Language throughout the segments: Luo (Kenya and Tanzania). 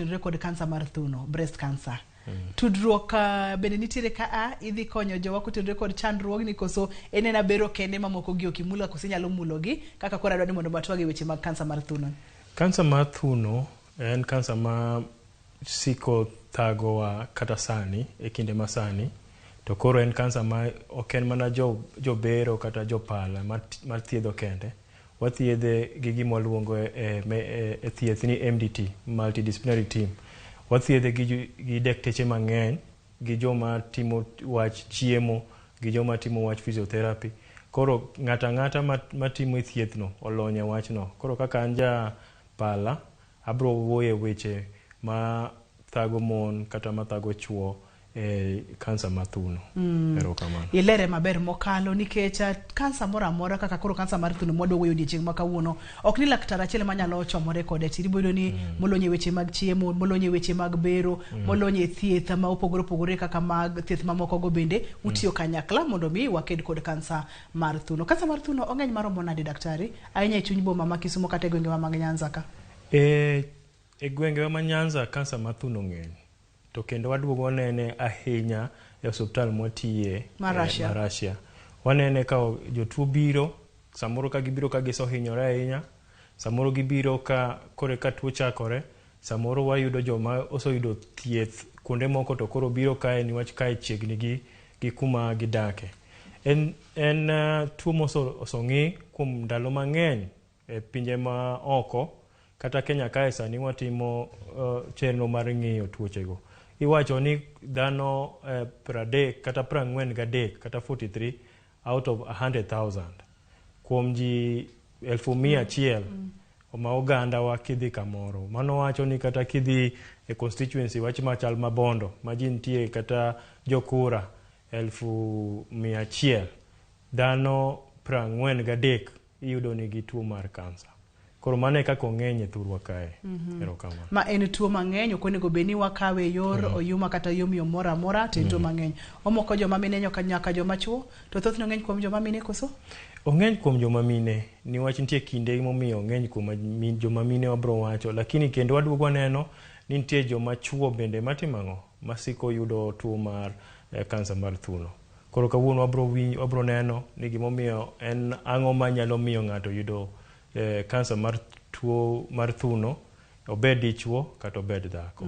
Record cancer mar thuno, breast cancer. Tudruok bende nitiere ka idhi konyo jowa kutudre kod chandruogni koso enena bero kende mamoko gi okimula koso nyalo mulogi kaka kora dwani mondo batwagi weche mag kansa mar thuno. Kansa mar thuno en kansa ma siko thagowa kata sani e kinde ma sani, to koro en kansa ma ok en mana jobero kata jopala mar thiedho kende. Wathiedhe gi gima waluongo e thieth ni MDT, multidisciplinary team. Wathiedhe gi dakteche mang'eny, gi joma timo wach chiemo, gi joma timo wach physiotherapy. Koro ng'ata matimo thiethno olony e wachno. Koro kaka an ja pala, abro wuoye weche ma thago mon kata ma thago chuo e kansa mar thuno. Erokamano. Ilere maber mokalo nikech kansa moro amora kaka koro kansa mar thuno mwadwa wuoyo odiochieng' ma kawuono ok ni laktar achiel manyalo chomore kode tiri bodo ni molonye weche mag chiemo, molonye weche mag bero, molonye thieth ma opogore kaka mag thieth mamoko go bende utiyo kanyakla mondo mi waked kod kansa mar thuno. Kansa mar thuno ong'eny maromo nade daktari? Ahinya e chuny boma ma Kisumo kata e gwenge mag Nyanza ka? E gwenge ma Nyanza kansa mar thuno ng'eny. To kendo waduogo wanene ahinya e osiptal mwatiye Marashia. Wanene ka jotuo biro, samoro ka gibiro ka gisohinyore ahinya, samoro gibiro ka kore ka tuo chakore, samoro wayudo joma osoyudo thieth kuonde moko to koro biro kae niwach kae chiegni gi kuma gidake. En tuo mosong'i kuom ndalo mang'eny e pinje ma oko, kata Kenya kae sani watimo chenro mar ng'iyo tuochego. Iwacho ni dhano 30 kata 43 kata 43 out of 100,000 kuom ji 100,000 ma oganda wa kidhi kamoro. Mano wacho ni kata kidhi e constituency wach machal Mabondo ma ji nitie kata jokura 100,000, dhano 43 iyudo nigi tuo mar kansa. Koro mane kaka ong'eny e thurwa kae. Erokamano. Ma en tuo mang'eny, ok onego beni wakawe yor oyuma kata yomyom moro amora, to en tuo mang'eny. Omoko joma mine nyaka joma chuo, to thothne ong'eny kuom joma mine koso? Ong'eny kuom joma mine, niwach nitie kinde momiyo ong'eny kuom joma mine wabro wacho, lakini kendo waduogo waneno ni nitie joma chuo bende matimo ang'o, masiko yudo tuo mar kansa mar thuno. Koro kawuono wabro neno ni gimomiyo en ang'o manyalo miyo ng'ato yudo kansa mar tuo mar thuno, obed dichuo kata obed dhako.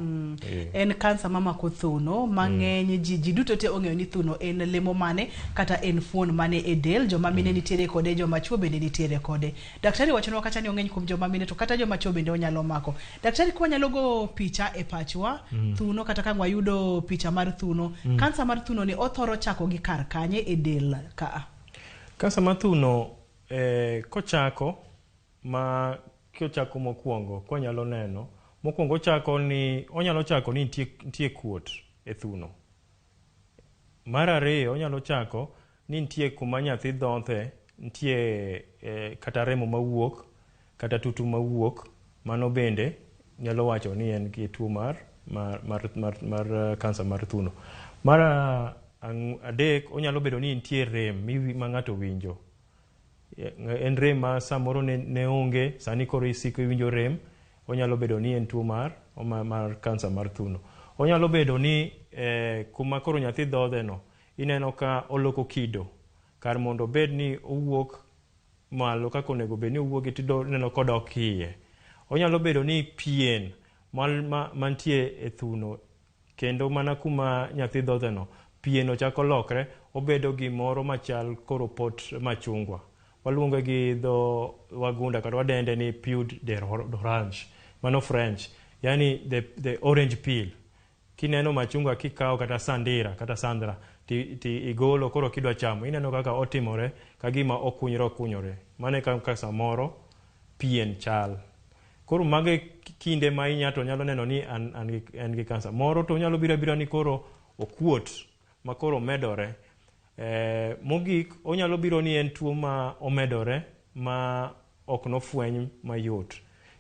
En kansa mamako thuno mang'eny ji duto te ong'eyo ni thuno en lemo mane kata en fuon mane e del, joma mine nitiere kode, joma chuo bende nitiere kode. Daktari wachonwa kata ni ong'eny kuom joma mine to kata joma chuo bende onyalo mako. Daktari kwa nyalo go picha e pachwa thuno kata ka wayudo picha mar thuno, kansa mar thuno ni othoro chako gi kar kanye e del ka? Kansa mar thuno kochako mokwongo konyalo neno mokwongo onyalo chako ni nitie kuot e thuno. Mar ariyo onyalo chako ni nitie kuma nyathi dhothe, nitie kata remo mawuok kata tutu mawuok, mano bende nyalo wacho ni en gi tuo mar kansa mar thuno. Mar adek onyalo bedo ni nitie rem ma ng'ato winjo. En rem ma samoro ne onge, sani koro isiko iwinjo rem, onyalo bedo ni en tuo mar kansa mar thuno. Onyalo bedo ni kuma koro nyathi dhodhe no, ineno ka oloko kido, kar mondo bed ni owuok malo kaka onego bed ni owuogi tido neno kodok iye. Onyalo bedo ni pien mantie e thuno, kendo mana kuma nyathi dhodhe no, pien ochako lokre, obedo gimoro machal koro pot machungwa. Waluongo gi dho wagunda kata wadende ni peau d'orange, mano French, yani the orange peel. Kineno machungwa kikawo kata sandra ti igolo koro kidwa chamo, ineno kaka otimore kagima okunyore. Mane kaka samoro pien chal. Koro mage kinde ma inyato nyalo neno ni en gi kansa. Moro to nyalo bira ni koro okuot ma koro medore. Mogik onyalo biro ni en tuo ma omedore ma ok nofweny mayot.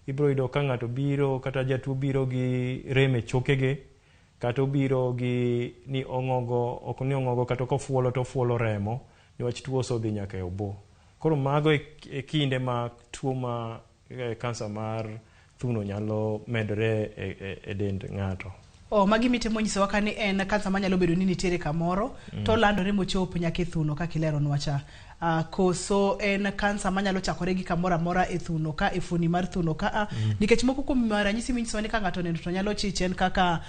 Ibro yudo ka ng'ato biro kata jatuo biro gi rem e chokege, kata obiro gi ni ok ni ong'ogo kata kofuolo to fuolo remo niwach tuo osodhi nyaka e obo. Koro mago e kinde ma tuo ma kansa mar thuno nyalo medore e dend ng'ato. Magi mitimo nyisowa ka ni en kansa manyalo bedo ni nitiere kamoro to landore mochop nyaka e thuno kaka ileronwa cha. Koso en kansa manyalo chakore gi kamoro amora e thuno ka e fuoni mar thuno ka nikech moko kuom ranyisi minyisowa ni ka ng'ato neno to nyalo chichen kaka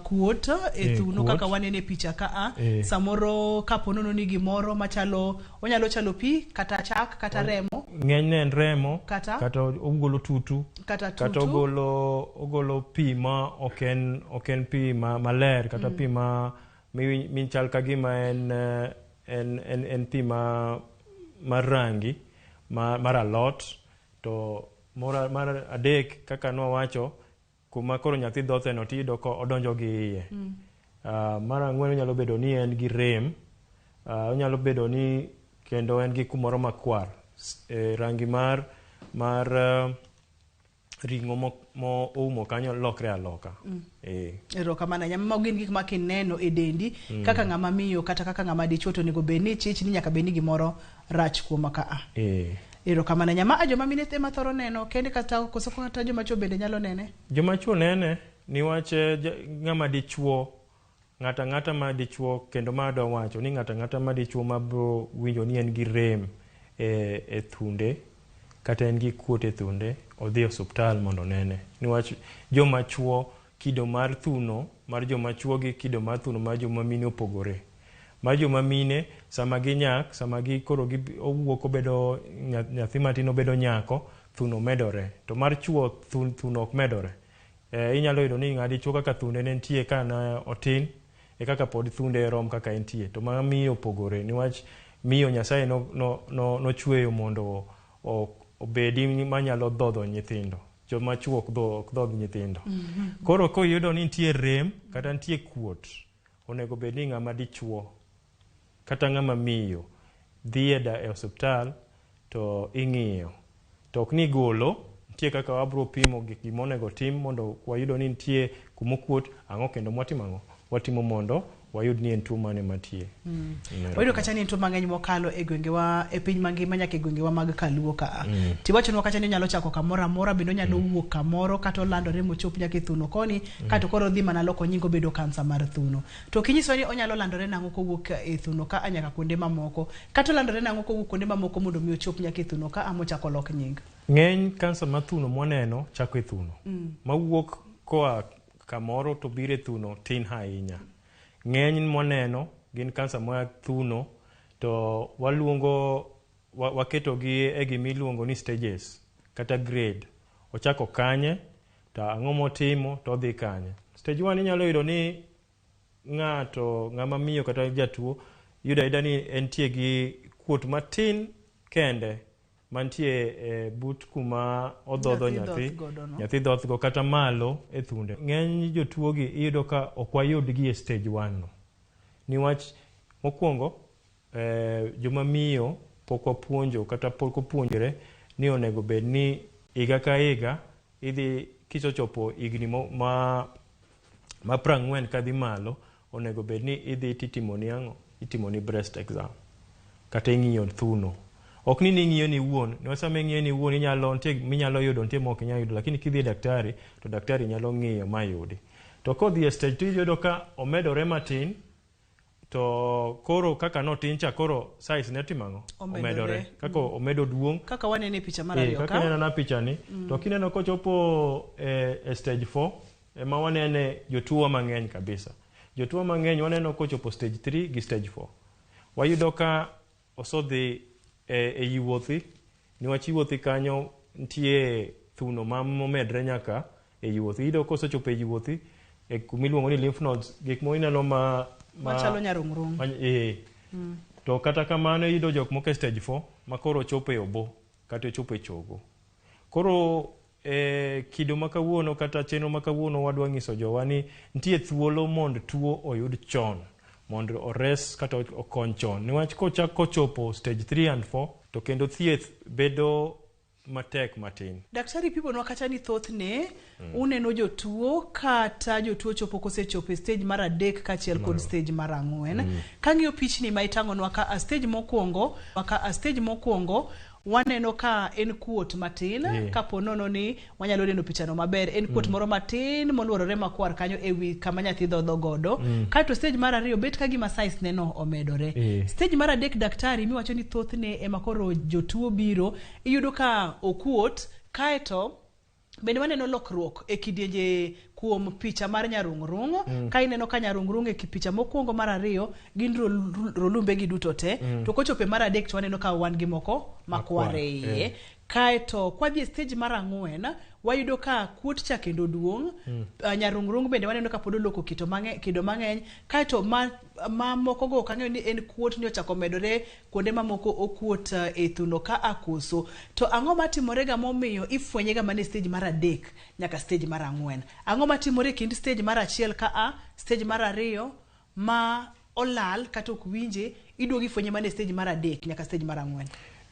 kuot e thuno kaka wanene picha ka samoro kaponono ni gimoro machalo onyalo chalo pi kata chak kata remo, ng'enyne en remo kata ogolo tutu kata ogolo pi ma oken pi maler kata pi ma michal ka gima en pi mar rangi mar alot. To mar adek kaka nwawacho kuma koro nyathi dhothe no tiyudo ko odonjo gi iye. Mar ang'wen onyalo bedo ni en gi rem, onyalo bedo ni kendo en gi kumoro makwar, rangi mar ring'o mo oumo kanyo lokre aloka. Erokamano nyama gin gik ma kineno e dendi kaka ng'ama miyo kata kaka ng'ama dichuo to nego bed ni chich ni nyaka bed ni gimoro rach kuoma ka erokamano nyama joma mine ema thoro neno kende kata koso kata joma chuo bende nyalo nene. Joma chuo nene niwach ng'ama dichuo ng'ata ma dichuo kendo ma do wacho ni ng'ata ma dichuo mabro winjo ni en gi rem e thunde kata en gi kuot e thunde odhi osuptal mondo nene. Niwach joma chuo kido mar thuno mar joma chuo gi kido mar thuno mar joma mine opogore. Mar joma mine sama ginyak, sama koro owuok obedo nyathi matin obedo nyako, thuno medore. To mar chuo thuno ok medore. Inyalo yudo ni ng'adi chuo kaka thunde ne nitie kana otin e kaka pod thunde rom kaka entie. To ma miyo opogore niwach miyo Nyasaye no chweyo mondo obedi manyalo dhodho nyithindo. Joma chuo ok dhodh nyithindo. Koro koyudo ni nitie rem kata nitie kuot, onego bed ni ng'ama dichuo kata ng'ama miyo dhi e osuptal to ing'iyo. To ok ni golo, nitie kaka wabro pimo gik monego tim mondo wayudo ni nitie kumokuot, ang'o kendo mwatimo ang'o? Watimo mondo wayud ni en tuo mane matie. Wayudo kacha ni en tuo mang'eny mokalo e gwengewa e piny mangima nyaka e gwengewa mag kaluo ka. Tiwachonwa kacha ni nyalo chako kamoro amora bendo nyalo wuok kamoro kata olandore mochop nyaka e thuno koni kata koro dhi mana loko nyingo bedo kansa mar thuno. To kinyiso ni onyalo landore nang'o kowuok e thuno ka nyaka kuonde mamoko kata landore nang'o kowuok kuonde mamoko mondo mi ochop nyaka e thuno ka amochako lok nying. Ng'eny kansa mar thuno mwaneno chako e thuno. Mawuok koa kamoro to biro e thuno tin ahinya. Ng'eny mwaneno gin kansa mar thuno to waketo gi e gimiluongo ni stages kata grade. Ochako kanye to ang'o motimo to odhi kanye. Stage 1 inyalo yudo ni ng'ama miyo kata jatuo yudo ni entie gi kuot matin kende mantie but kuma odhodho nyathi dhothgo kata malo e thunde. Ng'eny jotuo gi iyudo ka ok wayudgi e stage 1 no. Niwach mokwongo joma miyo pok wapuonjo kata pok opuonjore ni onego bed ni higa ka higa idhi kichochopo higni ma 40 kadhi malo onego bed ni idhi titimoni ang'o? Itimoni breast exam kata ing'iyo thuno. Ok ni ing'iyo ni wuon, niwach sama ing'iyo ni wuon minyalo yudo nitie ma ok inyalo yudo, lakini kidhi daktari to daktari nyalo ng'iyo mayudi. To kodhi e stage 2 iyudo ka omedore matin to koro kaka notin cha koro size ne timang'o? Omedore. Kaka omedo duong'. Kaka wanene picha mar ariyo ka. Kaka neno na picha ni. To kineno kochopo e stage 4 ema wanene jotuo mang'eny kabisa. Jotuo mang'eny waneno kochopo stage 3 gi stage 4. Wayudo ka osodhi e yiwuothi, niwach yiwuothi kanyo nitie thuno momedre nyaka e yiwuothi. Iyudo kosechopo e yiwuothi e kumiluongo ni lymph nodes, gik moineno machalo nyarung'rung'. To kata kamano iyudo jok moko e stage 4 ma koro chopo e obo kata chopo e chogo. Koro kido makawuono kata chenro makawuono wadwa ng'iso jowa ni nitie thuolo mondo tuo oyud chon, mondo ores kata okony chon. Niwach kochopo stage 3 and 4 to kendo thieth bedo matek matin. Daktari piponwa kacha ni thothne uneno jotuo kata jotuo chopo kosechopo e stage mar 3 kachiel kod stage mar 4. Kang'iyo pichni ma itang'onwa ka a stage mokwongo waneno ka en kuot matin kapo nono ni wanyalo neno pichano maber en kuot moro matin moluorore makwar kanyo ewi kama nyathi dhodho godo kato stage mar ariyo bet ka gima size neno omedore stage mar adek daktari miwacho ni thothne ema koro jotuo biro iyudo ka okuot kaeto bende waneno lokruok e kidienje kuom picha mar nyarungrung ka ineno ka nyarungrung e picha mokwongo mar ariyo gin rolumbe gi duto te to kochope mar adek to waneno ka wan gi moko makware kaeto kwadhi stage mar ang'wen wayudo ka kuot cha kendo duong nyarungrung bende waneno ka pod oloko kido mang'eny kaeto ma moko go kanyo ni en kuot ni ochako medore kuonde mamoko okuot e thuno ka akoso to ang'o matimore ga momiyo ifwenye ga mane stage mar adek nyaka stage mar ang'wen ang'o matimore kind stage mar achiel ka stage mar ariyo ma olal kata ok winje iduogi fwenye mane stage mar adek nyaka stage mar ang'wen.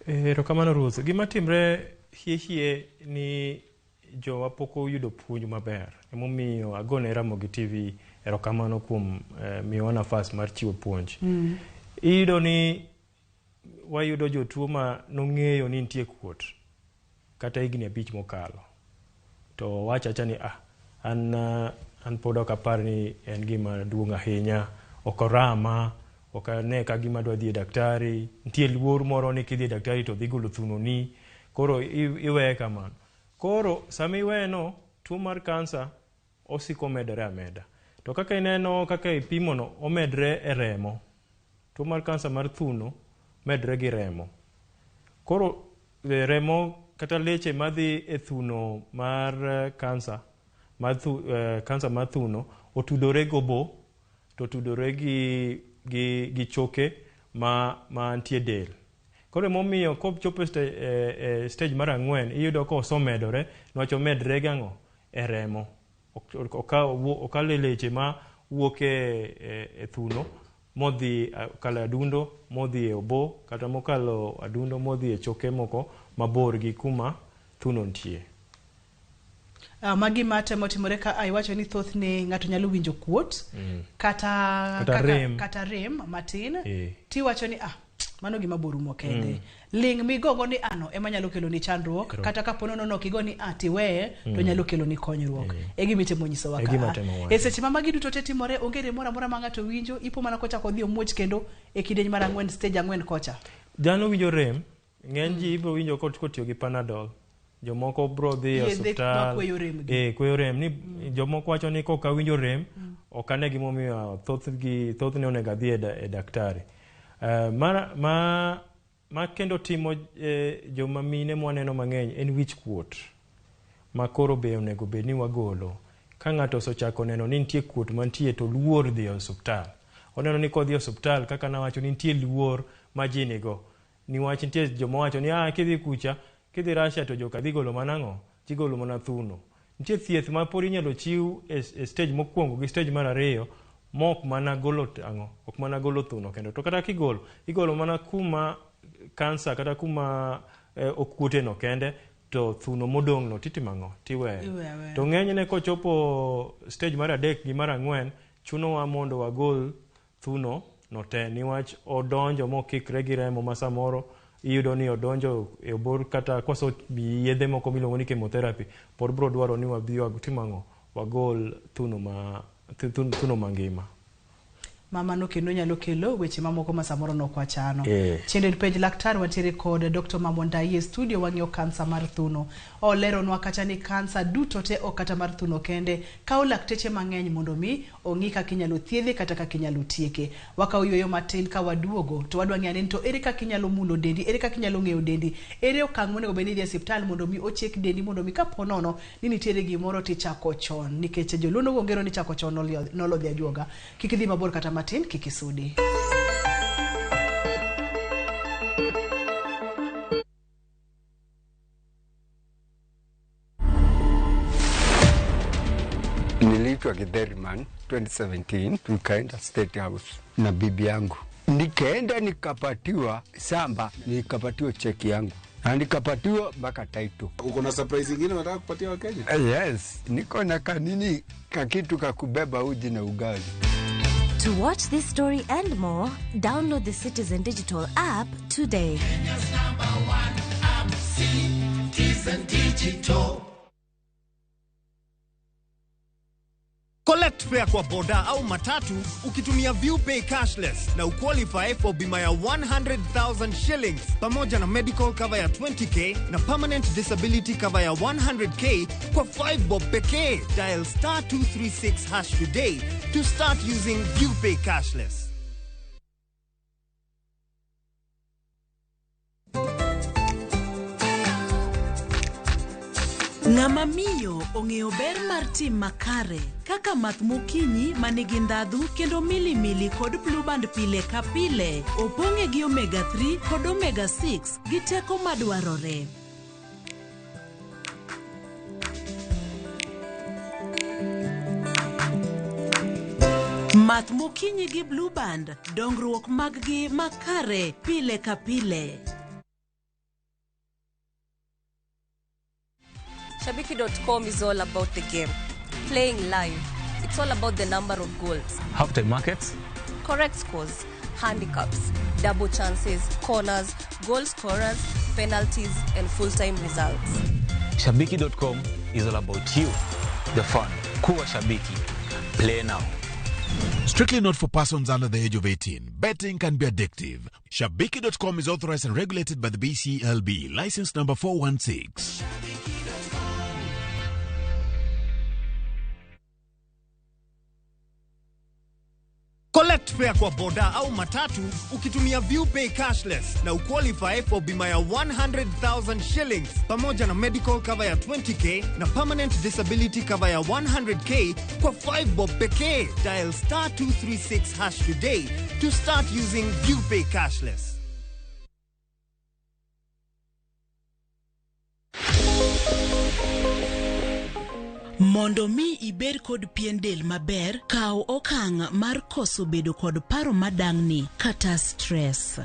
Erokamano Ruth. Gima timre hie ni jowa poko yudo puonj maber. Emomiyo agone Ramogi TV erokamano kuom miyowa nafas mar chiwo puonj. Iyudo ni wayudo jotuo ma nong'eyo ni nitie kuot kata higni 5 mokalo. To wachacha ni an pod ok apar ni en gima duong' ahinya, ok orama, ok ane ka gima dwa dhi daktari, nitie luor moro ni kidhi daktari to dhi golo thuno ni, koro iweye kamano. Koro sama iweno tuo mar kansa osiko medore ameda. To kaka ineno kaka ipimono omedre e remo. Tuo mar kansa mar thuno medre gi remo. Koro remo kata leche madhi e thuno mar kansa mar thuno otudore gobo to tudore gi choke ma antie del. Koro momiyo kochopo stage mar ang'wen iyudo ko osomedore niwach omedre gang'o e remo. Okale leche ma wuok e thuno modhi kalo adundo modhi e obo kata mokalo adundo modhi e choke moko mabor gi kuma thuno nitie. Magi matemo timore ka iwacho ni thothne ng'ato nyalo winjo kuot kata rem matin tiwacho ni mano gima borumo kende. Ling migogo ni ema nyalo kelo ni chandruok kata kapo nono kigo ni tiweye to nyalo kelo ni konyruok. E gima itemo nyiso waka. E seche ma magi duto te timore onge rem moro amora ma ng'ato winjo ipo mana kocha kodhi omuoch kendo e kidieny mar ang'wen stage ang'wen kocha. Dhano winjo rem ng'eny ji ibiro winjo kotiyo gi Panadol. Jomoko bro dhi e hospital kweyo rem ni jomoko wacho ni koka winjo rem ok ane gimomiyo thothne onego dhi e daktari. Ma kendo timo joma mine mwaneno mang'eny en wich kuot ma koro be onego bed ni wagolo. Ka ng'ato osechako neno ni nitie kuot mantie to luor dhi e hospital. Oneno ni kodhi e hospital kaka nawacho ni nitie luor ma ji nigo. Niwach nitie joma wacho ni kidhi kucha kidhi Russia to joka dhi golo manang'o tigolo mana thuno. Nitie thieth ma pod inyalo chiw e stage mokwongo gi stage mar ariyo mok mana golo ok mana golo thuno kendo. To kata igolo mana kuma kansa kata kuma okuote no kende to thuno modong' no titimang'o tiweyo. To ng'enyne kochopo stage mar adek gi mar ang'wen chunowa mondo wagol thuno no te niwach odonjo mokikre gi remo ma samoro iyudo ni odonjo e obor kata koso bi yedhe moko miluongo ni chemotherapy pod bro dwaro ni wabi timang'o wagol thuno mangima. Mama no kendo nyalo kelo weche mamoko ma samoro no kwa chano. Chende page laktar wantiere kod Dr. Mamondaie studio wang'io kansa mar thuno. Olero nwa kacha ni kansa duto te okata mar thuno kende kao lakteche mang'eny mondo mi ong'i kaka inyalo thiedhe kata kaka inyalo tieke. Wakao yueyo matin ka waduogo to wadwa ng'ani to ere kaka inyalo mulo dendi, ere kaka inyalo ng'eyo dendi, ere okang' monego bed ni dhi e hospital mondo mi ochek dendi mondo mi kapo nono ni nitiere gimoro tichako chon nikech joluono gongero ni chako chon nolodhi ajuoga. Kik idhi mabor kata matin kikisudi. Niliitwa Githeriman 2017 tukaenda State House na bibi yangu. Nikaenda nikapatiwa samba, nikapatiwa cheki yangu. Na nikapatiwa mpaka title. Uko na surprise nyingine unataka kupatia Wakenya? Yes, niko na kanini kakitu kakubeba uji na ugali. To watch this story and more, download the Citizen Digital app today. Kenya's #1 Citizen Digital. Collect fare kwa boda au matatu ukitumia ViewPay cashless na uqualify for bima ya 100,000 shillings pamoja na medical cover ya 20k na permanent disability cover ya 100k kwa 5 bob pekee. Dial *236# today to start using ViewPay cashless. Ng'ama miyo ong'eyo ber mar tim makare kaka math mokinyi manigi ndhadhu kendo milimili kod blue band pile ka pile opong'e gi omega 3 kod omega 6 gi teko madwarore. Math mokinyi gi blue band dongruok maggi makare pile ka pile. Shabiki.com is all about the game. Playing live. It's all about the number of goals. Halftime markets. Correct scores. Handicaps. Double chances. Corners. Goal scorers. Penalties. And full-time results. Shabiki.com is all about you. The fun. Kuwa Shabiki. Play now. Strictly not for persons under the age of 18. Betting can be addictive. Shabiki.com is authorized and regulated by the BCLB. License number 416. Collect fare kwa boda au matatu ukitumia ViewPay cashless na uqualify for bima ya 100,000 shillings pamoja na medical cover ya 20k na permanent disability cover ya 100k kwa 5 bob pekee. Dial *236# today to start using ViewPay cashless. Mondo mi ibed kod pien del maber, kaw okang' mar koso bedo kod paro madang'ni kata stress.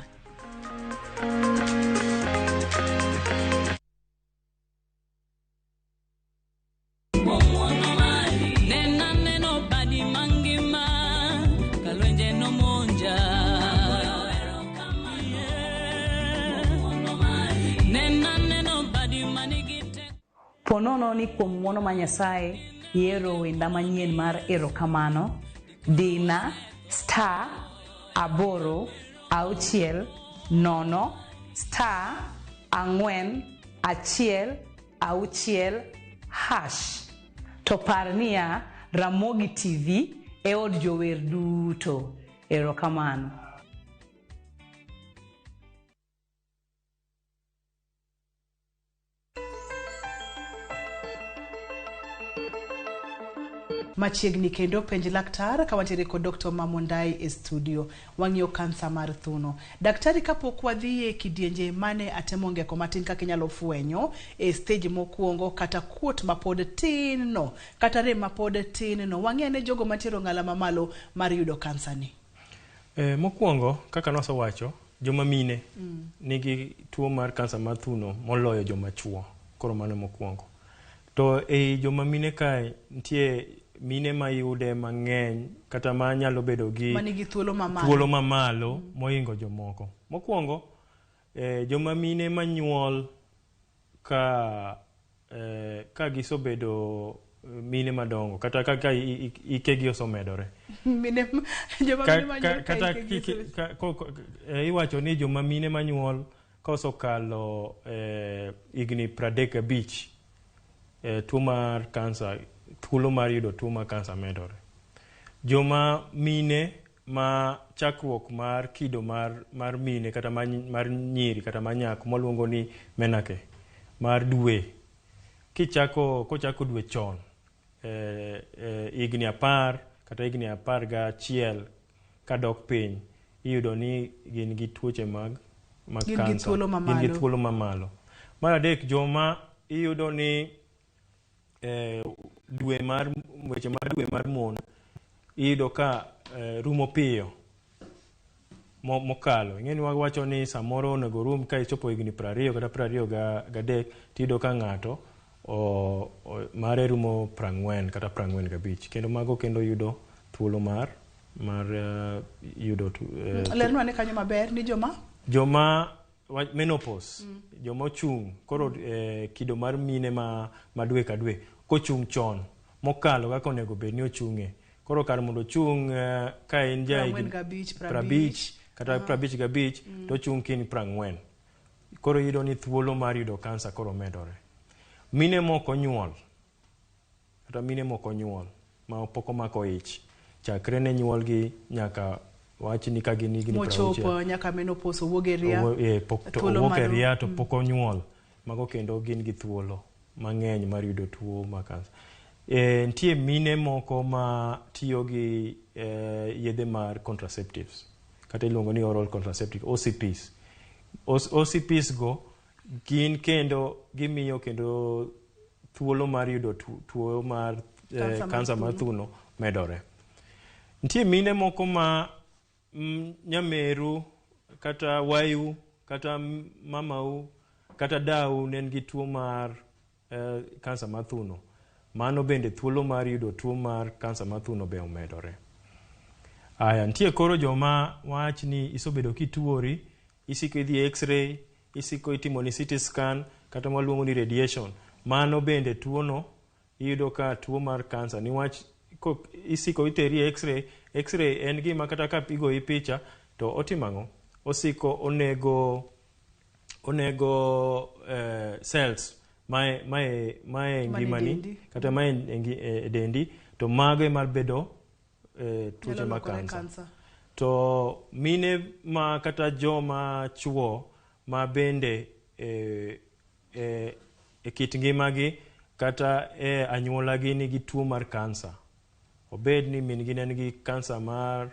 Ponono ni kuom ng'wono ma Nyasaye yiero wenda manyien mar erokamano. Dina *460*416#. To par niya Ramogi TV e od jower duto. Erokamano. Machiegni kendo penj laktar kawantiere kod Dr. Mamondai e studio wang'iyo kansa mar thuno. Daktari, kapok wadhi e kidienje mane atemo ngeko matin kaka inyalo fwenyo e stage mokuongo kata kuot mapod tin no kata rem mapod tin no, wang'e ne jogo matero ng'ala mamalo mar yudo kansa ni. Mokuongo kaka nosewacho, joma mine nigi tuo mar kansa mar thuno moloyo joma chuo. Koro mano mokuongo. To e joma mine kae nitie mine ma yude mang'eny kata ma nyalo bedo gi manigi thuolo mamalo moingo jomoko. Mokuongo joma mine manyuol ka gisobedo mine madongo kata kaka ikegi osomedore. Joma mine manyuol kata iwacho ni joma mine manyuol ka osokalo igni 35 tuo mar kansa, thuolo mar yudo tuo mar kansa medore. Joma mine ma chakruok mar kido mar mine kata mar nyiri kata manyako moluongo ni menake mar dwe, kochako dwe chon igni 10 kata igni 11 kadok piny, iyudo ni gin gi tuoche mag kansa, gin gi thuolo mamalo. Mar adek, joma iyudo ni weche mar dwe mar mon iyudo ka rumo piyo mokalo. Ing'eni wawacho ni samoro onego rum ka ichopo higni 20 kata 23 tiyudo ka ng'ato mare rumo 40 kata 45, kendo mago kendo yudo thuolo mar yudo lernwa ne kanyo maber ni joma menopause, joma ochung' koro kido mar mine ma dwe ka dwe kochung' chon mokalo kaka onego bed ni ochung'e. Koro kar mondo ochung' ka en ja 50 kata 55 to ochung' kiny 40. Koro yudo ni thuolo mar yudo kansa koro medore. Mine moko nyuol kata mine moko nyuol ma pok omako ich chakre ne nyuol gi nyaka wach ni ka gin higni 60 mochopo nyaka menopause owuok e ria owuok e ria to pok onyuol. Mago kendo gin gi thuolo mang'eny mar yudo tuo ma kansa. Nitie mine moko ma tiyo gi yedhe mar contraceptives kata iluongo ni oral contraceptive OCPs. OCPs go gin kendo gimiyo kendo thuolo mar yudo tuo mar kansa mar thuno medore. Nitie mine moko ma nyameru kata wayu kata mamau kata dau nen gi tuo mar kansa mar thuno. Mano bende thuolo mar yudo tuo mar kansa mar thuno be omedore. Nitie koro joma wach ni isobedo kituori, isiko idhi x-ray, isiko itimo ni CT scan kata maluongo ni radiation. Mano bende tuono iyudo ka tuo mar kansa niwach isiko iteri x-ray. X-ray en gima kata ka igoyi picha to otimang'o, osiko onego cells mae ngimani kata mae dendi to mago mar bedo tuoche mag kansa. To mine ma kata joma chuo ma bende e kit ngimagi kata anyuolagi nigi tuo mar kansa, obed ni min gi ne nigi kansa mar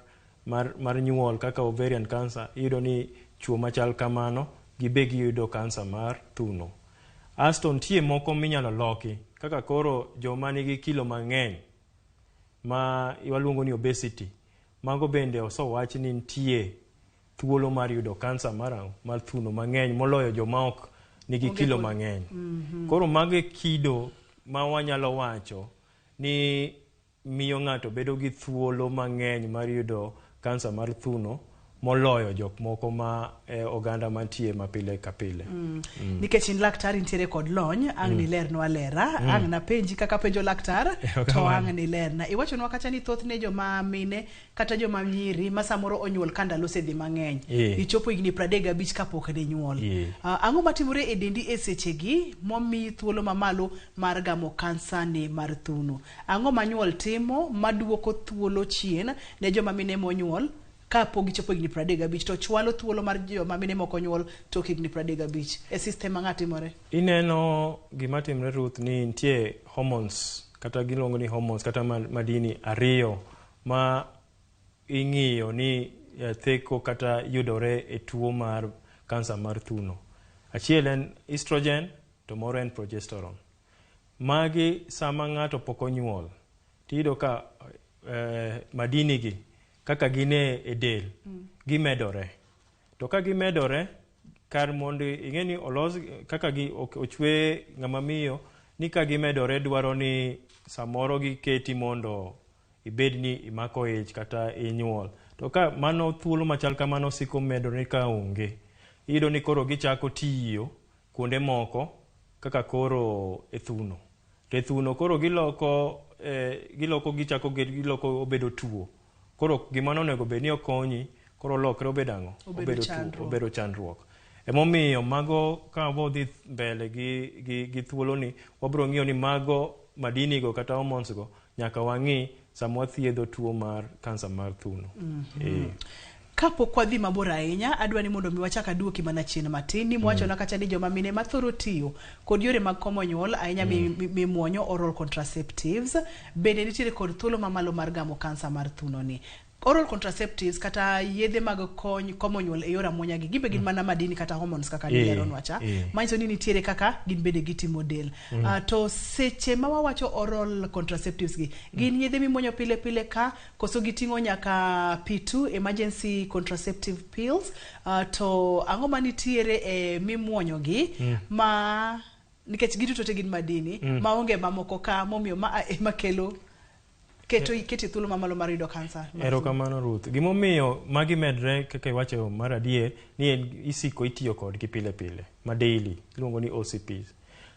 nyuol kaka ovarian cancer, iyudo ni chuo machal kamano gibe giyudo kansa mar thuno. Asto nitie moko minyalo loki kaka koro joma nigi kilo mang'eny ma waluongo ni obesity. Mago bende osowach ni nitie thuolo mar yudo kansa mar thuno mang'eny moloyo joma ok nigi kilo mang'eny. Koro mago kido ma wanyalo wacho ni miyo ng'ato bedo gi thuolo mang'eny mar yudo kansa mar thuno moloyo jok moko ma oganda mantie mapile ka pile. Nikech in laktar intiere kod lony, ang' ni lernwa lera, ang' na penji kaka penjo laktar, to ang' ni lerna. Iwachonwa kacha ni thothne joma mine kata joma nyiri ma samoro onyuol ka ndalo osedhi mang'eny. Ichopo higni 35 kapok ne nyuol. Ang'o matimore e dendi e sechegi momi thuolo mamalo mar gamo kansa ni mar thuno? Ang'o ma nyuol timo maduoko thuolo chien ne joma mine monyuol ka pogi chopo higni 35 to chwalo thuolo mar joma mine moko nyuol to higni 35 e system ang'atimore? Ineno gima timre Ruth ni nitie hormones kata giluongo ni hormones kata madini ariyo ma ing'iyo ni theko kata yudore e tuo mar kansa mar thuno. Achiel en estrogen to moro en progesterone. Magi sama ng'ato pok onyuol tiyudo ka madini gi kaka gine e del gimedore. To ka gimedore kar mondo ing'eni olos kaka ochwe ng'ama miyo ni ka gimedore dwaro ni samoro giketi mondo ibed ni imako ich kata inyuol. To ka mano thuolo machal kamano siko medore ka onge, iyudo ni koro gichako tiyo kuonde moko kaka koro e thuno. To e thuno koro giloko obedo tuo. Koro gimano onego bed ni okonyi koro lokre obedang'o obedo chandruok. Emomiyo mago ka wadhi mbele gi thuolo ni wabro ng'iyo ni mago madini go kata hormones go nyaka wang'i sama wathiedho tuo mar kansa mar thuno. Kapok wadhi mabor ahinya, adwa ni mondo mi wachak aduoki mana chien matin ni mwachona kacha ni joma mine mathoro tiyo kod yore mag komo nyuol ahinya mimuonyo oral contraceptives bende nitiere kod thuolo mamalo mar gamo kansa mar thuno ni. Oral contraceptives kata yedhe mag komo nyuol e yor amuonya gi gibe gin mana madini kata hormones kaka nileronwa cha. Manyiso ni nitiere kaka gin bende gitimo del. To seche ma wawacho oral contraceptives gi gin yedhe mimuonyo pile pile ka koso giting'o nyaka P2 emergency contraceptive pills. To ang'o manitiere e mimuonyo gi ma nikech giduto te gin madini maonge mamoko ka momiyo ma kelo keti thuolo mamalo mar yudo kansa. Erokamano Ruth. Gimomiyo magi medre kaka iwacho mar adier ni isiko itiyo kodgi pile pile ma daily iluongo ni OCPs.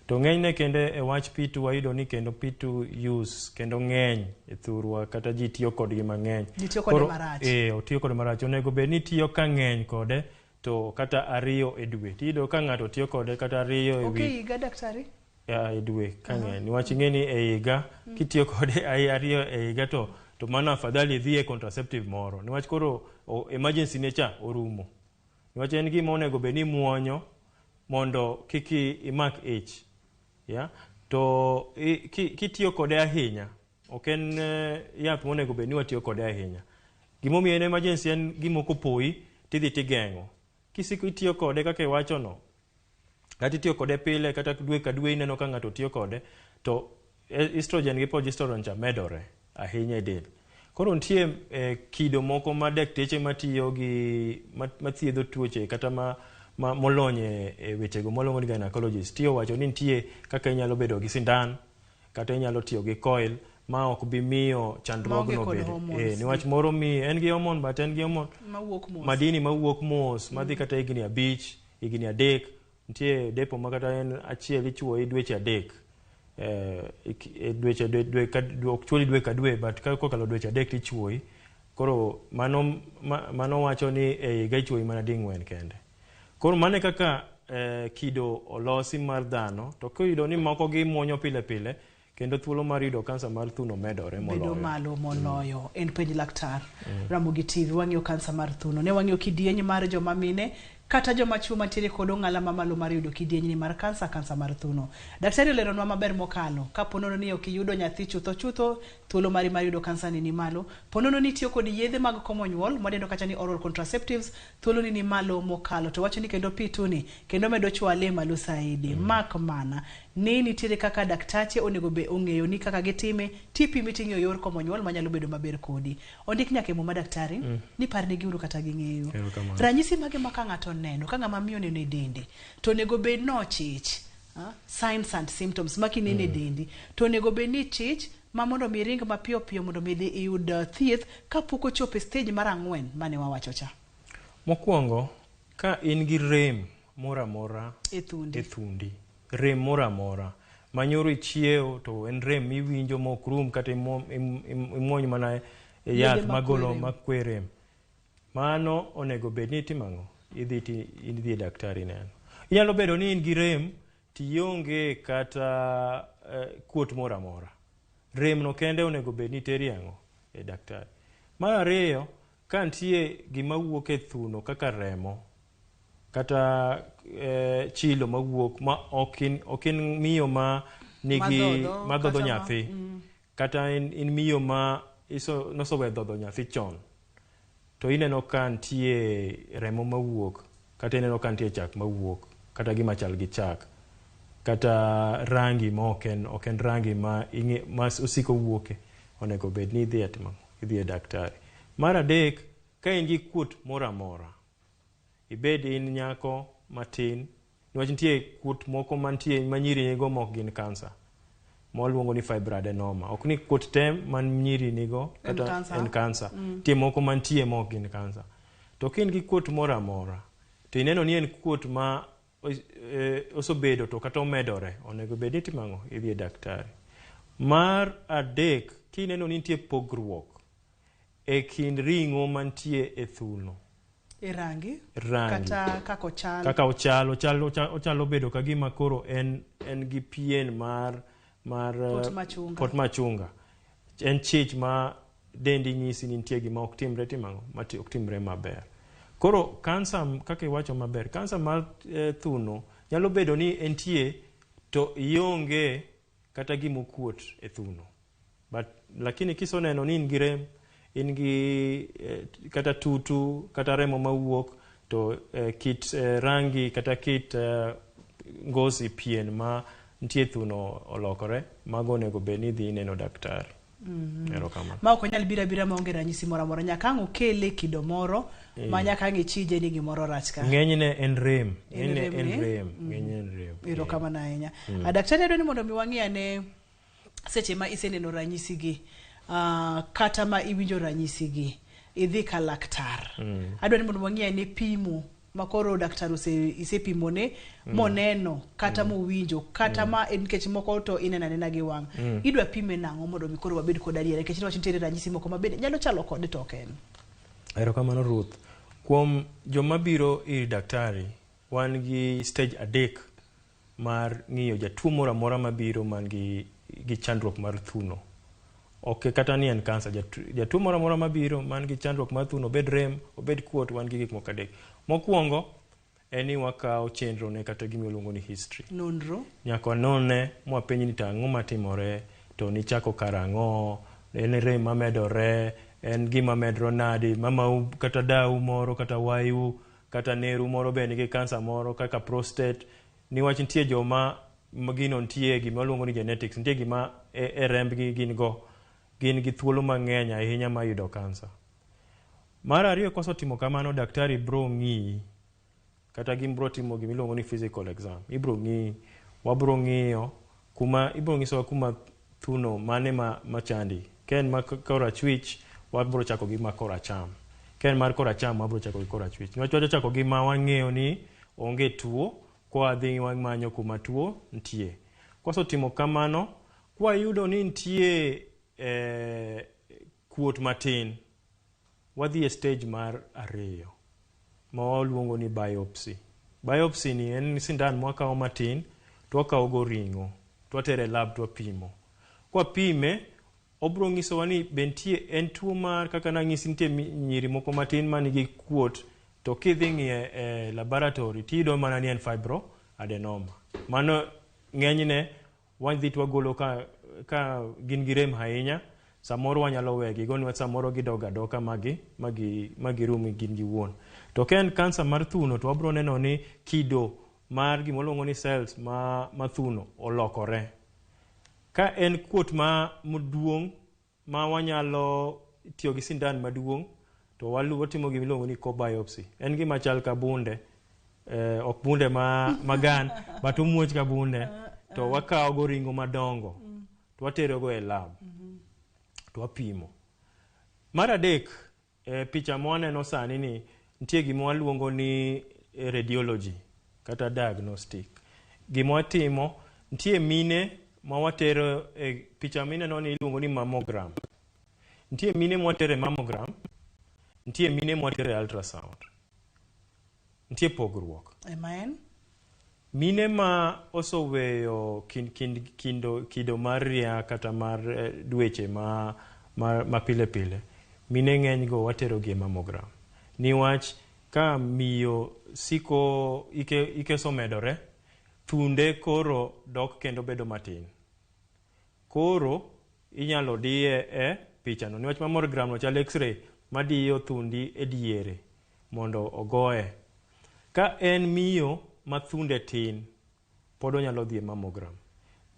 To ng'enyne kendo e wach P2 wayudo ni kendo P2 use kendo ng'eny e thurwa kata ji tiyo kodgi mang'eny. Tiyo kode marach. Otiyo kode marach. Onego bed ni tiyo ka ng'eny kode to kata 2 e dwe. Tiyudo ka ng'ato tiyo kode kata 2 e wi. Okay, higa daktari? E dwe ka ng'eny. Niwach ing'e ni e higa kitiyo kode 2 e higa to mano afadhali idhi e contraceptive moro. Niwach koro emergency ne cha orumo. Niwach en gima onego bed ni muonyo mondo kiki imak ich. Yeah? To kitiyo kode ahinya, ok en yath monego bed ni watiyo kode ahinya. Gimomiyo en emergency en gimoko poyi tidhi tigeng'o. Kisiko itiyo kode kaka iwachono, kata itiyo kode pile kata dwe ka dwe ineno ka ng'ato tiyo kode, to estrogen gi progesterone cha medore ahinya e del. Koro nitie kido moko ma dakteche matiyo gi mathiedho tuoche kata molonye e wechego molongo ni gynecologist tiyo wacho ni nitie kaka inyalo bedo gi sindan kata inyalo tiyo gi coil ma ok bi miyo chandruogno bedo. Niwach moro mi en gi hormone but en gi hormone madini mawuok mos madhi kata higni 5 higni 3 nitie depo ma kata en achiel ichuoyi dweche 3 dweche dwe ka dwe but kokalo dweche 3 tichuoyi. Koro mano wacho ni e higa ichuoyi mana ding'wen kende. Koro mane kaka kido olosi mar dhano, to kiyudo ni moko gi muonyo pile pile, kendo thuolo mar yudo kansa mar thuno medore moloyo. Bedo malo moloyo. En penj laktar. Ramogi TV wang'iyo kansa mar thuno. Ne wang'iyo kidieny mar joma mine kata joma chuo mantiere kod ong'ala mamalo mar yudo kidieny mar kansa mar thuno. Daktari oleronwa maber mokalo. Ka ponono ni ok iyudo nyathi chutho thuolo mari mar yudo kansa ni malo. Ponono ni tiyo kod yedhe mag komo nyuol modendo kacha ni oral contraceptives thuolo ni malo mokalo. To wacho ni kendo P2 ni kendo medo chwale malo saidi. Mak mana ni nitiere kaka daktache onego be ong'eyo ni kaka gitime tipi miting'o yor komo nyuol manyalo bedo maber kodi. Ondik nyake mo madaktari ni parne giuru kata ging'eyo. Ranyisi mage maka ng'ato neno ka ng'ama miyo neno e dende to nego bed no chich signs and symptoms makinene dendi to nego bed ni chich ma mondo miring mapiyo piyo mondo midhi iyud thieth kapok ochopo stage mar 4 mane wawacho cha. Mokwongo ka in gi rem moramora e thundi rem moramora manyoro ichiew to en rem miwinjo mokrum kata imuony mana yath magolo makwerem, mano onego bed ni timang'o idhi daktari neno. Inyalo bedo ni in gi rem tionge kata kuot moramora. Rem no kende onego bed ni teri ang'o e daktari. Mar ariyo, ka nitie gima wuok e thuno kaka remo kata chilo mawuok ma okin miyo ma nigi madhodho nyathi kata in miyo ma nosowe dhodho nyathi chon, to ineno ka nitie remo mawuok kata ineno ka nitie chak mawuok kata gima chal gi chak kata rangi ma ok en rangi ma osiko wuoke, onego bed ni idhi e daktari. Mar adek, ka in gi kuot moramora, ibed in nyako matin, niwach nitie kuot moko mantie manyiri nigo mok gin kansa moluongo ni fibroadenoma. Ok ni kuot te man nyiri nigo kata en kansa. Tie moko mantie mok gin kansa. To kin gi kuot moramora to ineno ni en kuot ma osebedo to kata omedore, onego bed ni timang'o idhi e daktari. Mar adek, kineno ni nitie pogruok e kind ring'o mantie e thuno e rangi kata kaka ochalo bedo ka gima koro en gi pien mar pot machunga. En chich ma dendi nyisi ni nitie gima ok timre timang'o ok timre maber. Koro kansa kaka iwacho maber, kansa mar thuno nyalo bedo ni entie to ionge kata gima okuot e thuno, lakini kisoneno ni in gi rem, in gi kata tutu kata remo mawuok to kit rangi kata kit ngozi pien ma nitie thuno olokore, mago onego bed ni idhi neno daktari. Ma ok nyal bira maonge ranyisi moro amora, nyaka ang' okele kido moro ma nyaka ang' ichije ni gimoro rach ka. Ng'enyne en rem. Erokamano ahinya. Daktari adwani mondo mi wang'iyane seche ma iseneno ranyisi gi. kata ma iwinjo ranyisi gi idhi ka laktar. Adwa ni mondo wang'e ne pimo makoro daktari isepimone moneno kata mowinjo kata ma nikech moko to inena nena gi wang'. Idwa pime nang'o mondo mikoro wabed kod adiera nikech niwach nitiere ranyisi moko mabende nyalo chalo kod to ken. Erokamano Ruth. Kuom joma biro ir daktari wan gi stage 3 mar ng'iyo jatuo moro amora mabiro man gi chandruok mar thuno. Ok kata ni en kansa, jatuo moro amora mabiro man gi chandruok mar thuno, obed rem, obed kuot, wan gi gik moko adek. Mokwongo en ni wakawo chenro ne kata gima iluongo ni history. Nonro. Nyaka wanone mwapenj ni ang'o matimore, to nichako karang'o, en rem mamedore, en gima medro nadi, mamau kata dau moro kata wayu kata neru moro be nigi kansa moro kaka prostate. Niwach nitie joma gino nitie gima waluongo ni genetics, nitie gima e rembgi gin gi thuolo mang'eny ahinya ma yudo kansa. Mar ariyo, kosotimo kamano, daktari bro ng'iyi kata gimbro timo gima iluongo ni physical exam. Ibro ng'iyi, wabro ng'iyo kuma ibro nyisowa kuma thuno mane machandi. Ken ma korachwich, wabro chako gi ma koracham. Ken mar koracham, wabro chako gi korachwich. Niwach wachako gi ma wang'eyo ni onge tuo, kwa dhi wamanyo kuma tuo nitie. Kosotimo kamano, kwa yudo ni nitie kuot matin, wadhi e stage mar 2 ma waluongo ni biopsy. Biopsy ni en sindan mwakawo matin, twakawo go ring'o, twatere lab twapimo. Kwa pime, obro ng'isowa ni bentie en tuo mar kaka nang'isi nitie nyiri moko matin manigi kuot, to kidhi ng'iye laboratory tiyudo mana ni en fibroadenoma. Mano ng'enyne wadhi twagolo ka gin gi rem ahinya, samoro wanyalo wegi go niwach samoro gidoga doka magirumi gin giwuon. To ka en kansa mar thuno, to wabro neno ni kido mar gima waluongo ni cells ma thuno olokore. Ka en kuot maduong' ma wanyalo tiyo gi sindan maduong', to watimo gima iluongo ni co-biopsy. En gima chal ka bunde, ok bunde magan, but omuoch ka bunde, to wakawo go ring'o madongo, to watero go e lab, to wapimo. Mar adek, picha mwaneno sani ni nitie gima waluongo ni radiology kata diagnostic. Gima watimo, nitie mine ma watero picha mineno ni iluongo ni mammogram. Nitie mine mwatere mammogram, nitie mine mwatere ultrasound. Nitie pogruok. Amen. Mine ma osoweyo kido mar ria kata mar dweche ma pile pile, mine ng'eny go watero gi mammogram. Niwach ka miyo siko ike somedore, thunde koro dok kendo bedo matin. Koro inyalo diye e pichano. Niwach mammogram no chal x-ray madiyo thundi e diere mondo ogoye. Ka en miyo ma thunde tin, pod onyalo dhi e mammogram.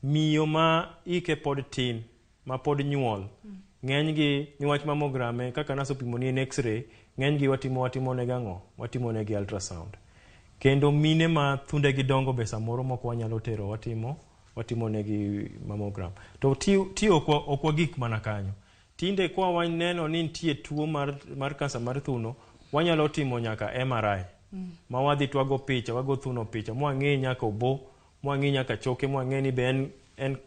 Miyo ma ike pod tin, ma pod nyuol, ng'eny gi niwach mammogram kaka nasopimo ni en x-ray, ng'eny gi watimo negi ang'o? Watimo negi ultrasound. Kendo mine ma thunde gi dongo be samoro moko wanyalo tero watimo negi mammogram. To ti okwa gik mana kanyo. Tinde kwa waneno ni nitie tuo mar kansa mar thuno, wanyalo timo nyaka MRI. Ma wadhi twago picha, wago thuno picha, mwang'e nyaka obo, mwang'e nyaka choke, mwang'e ni be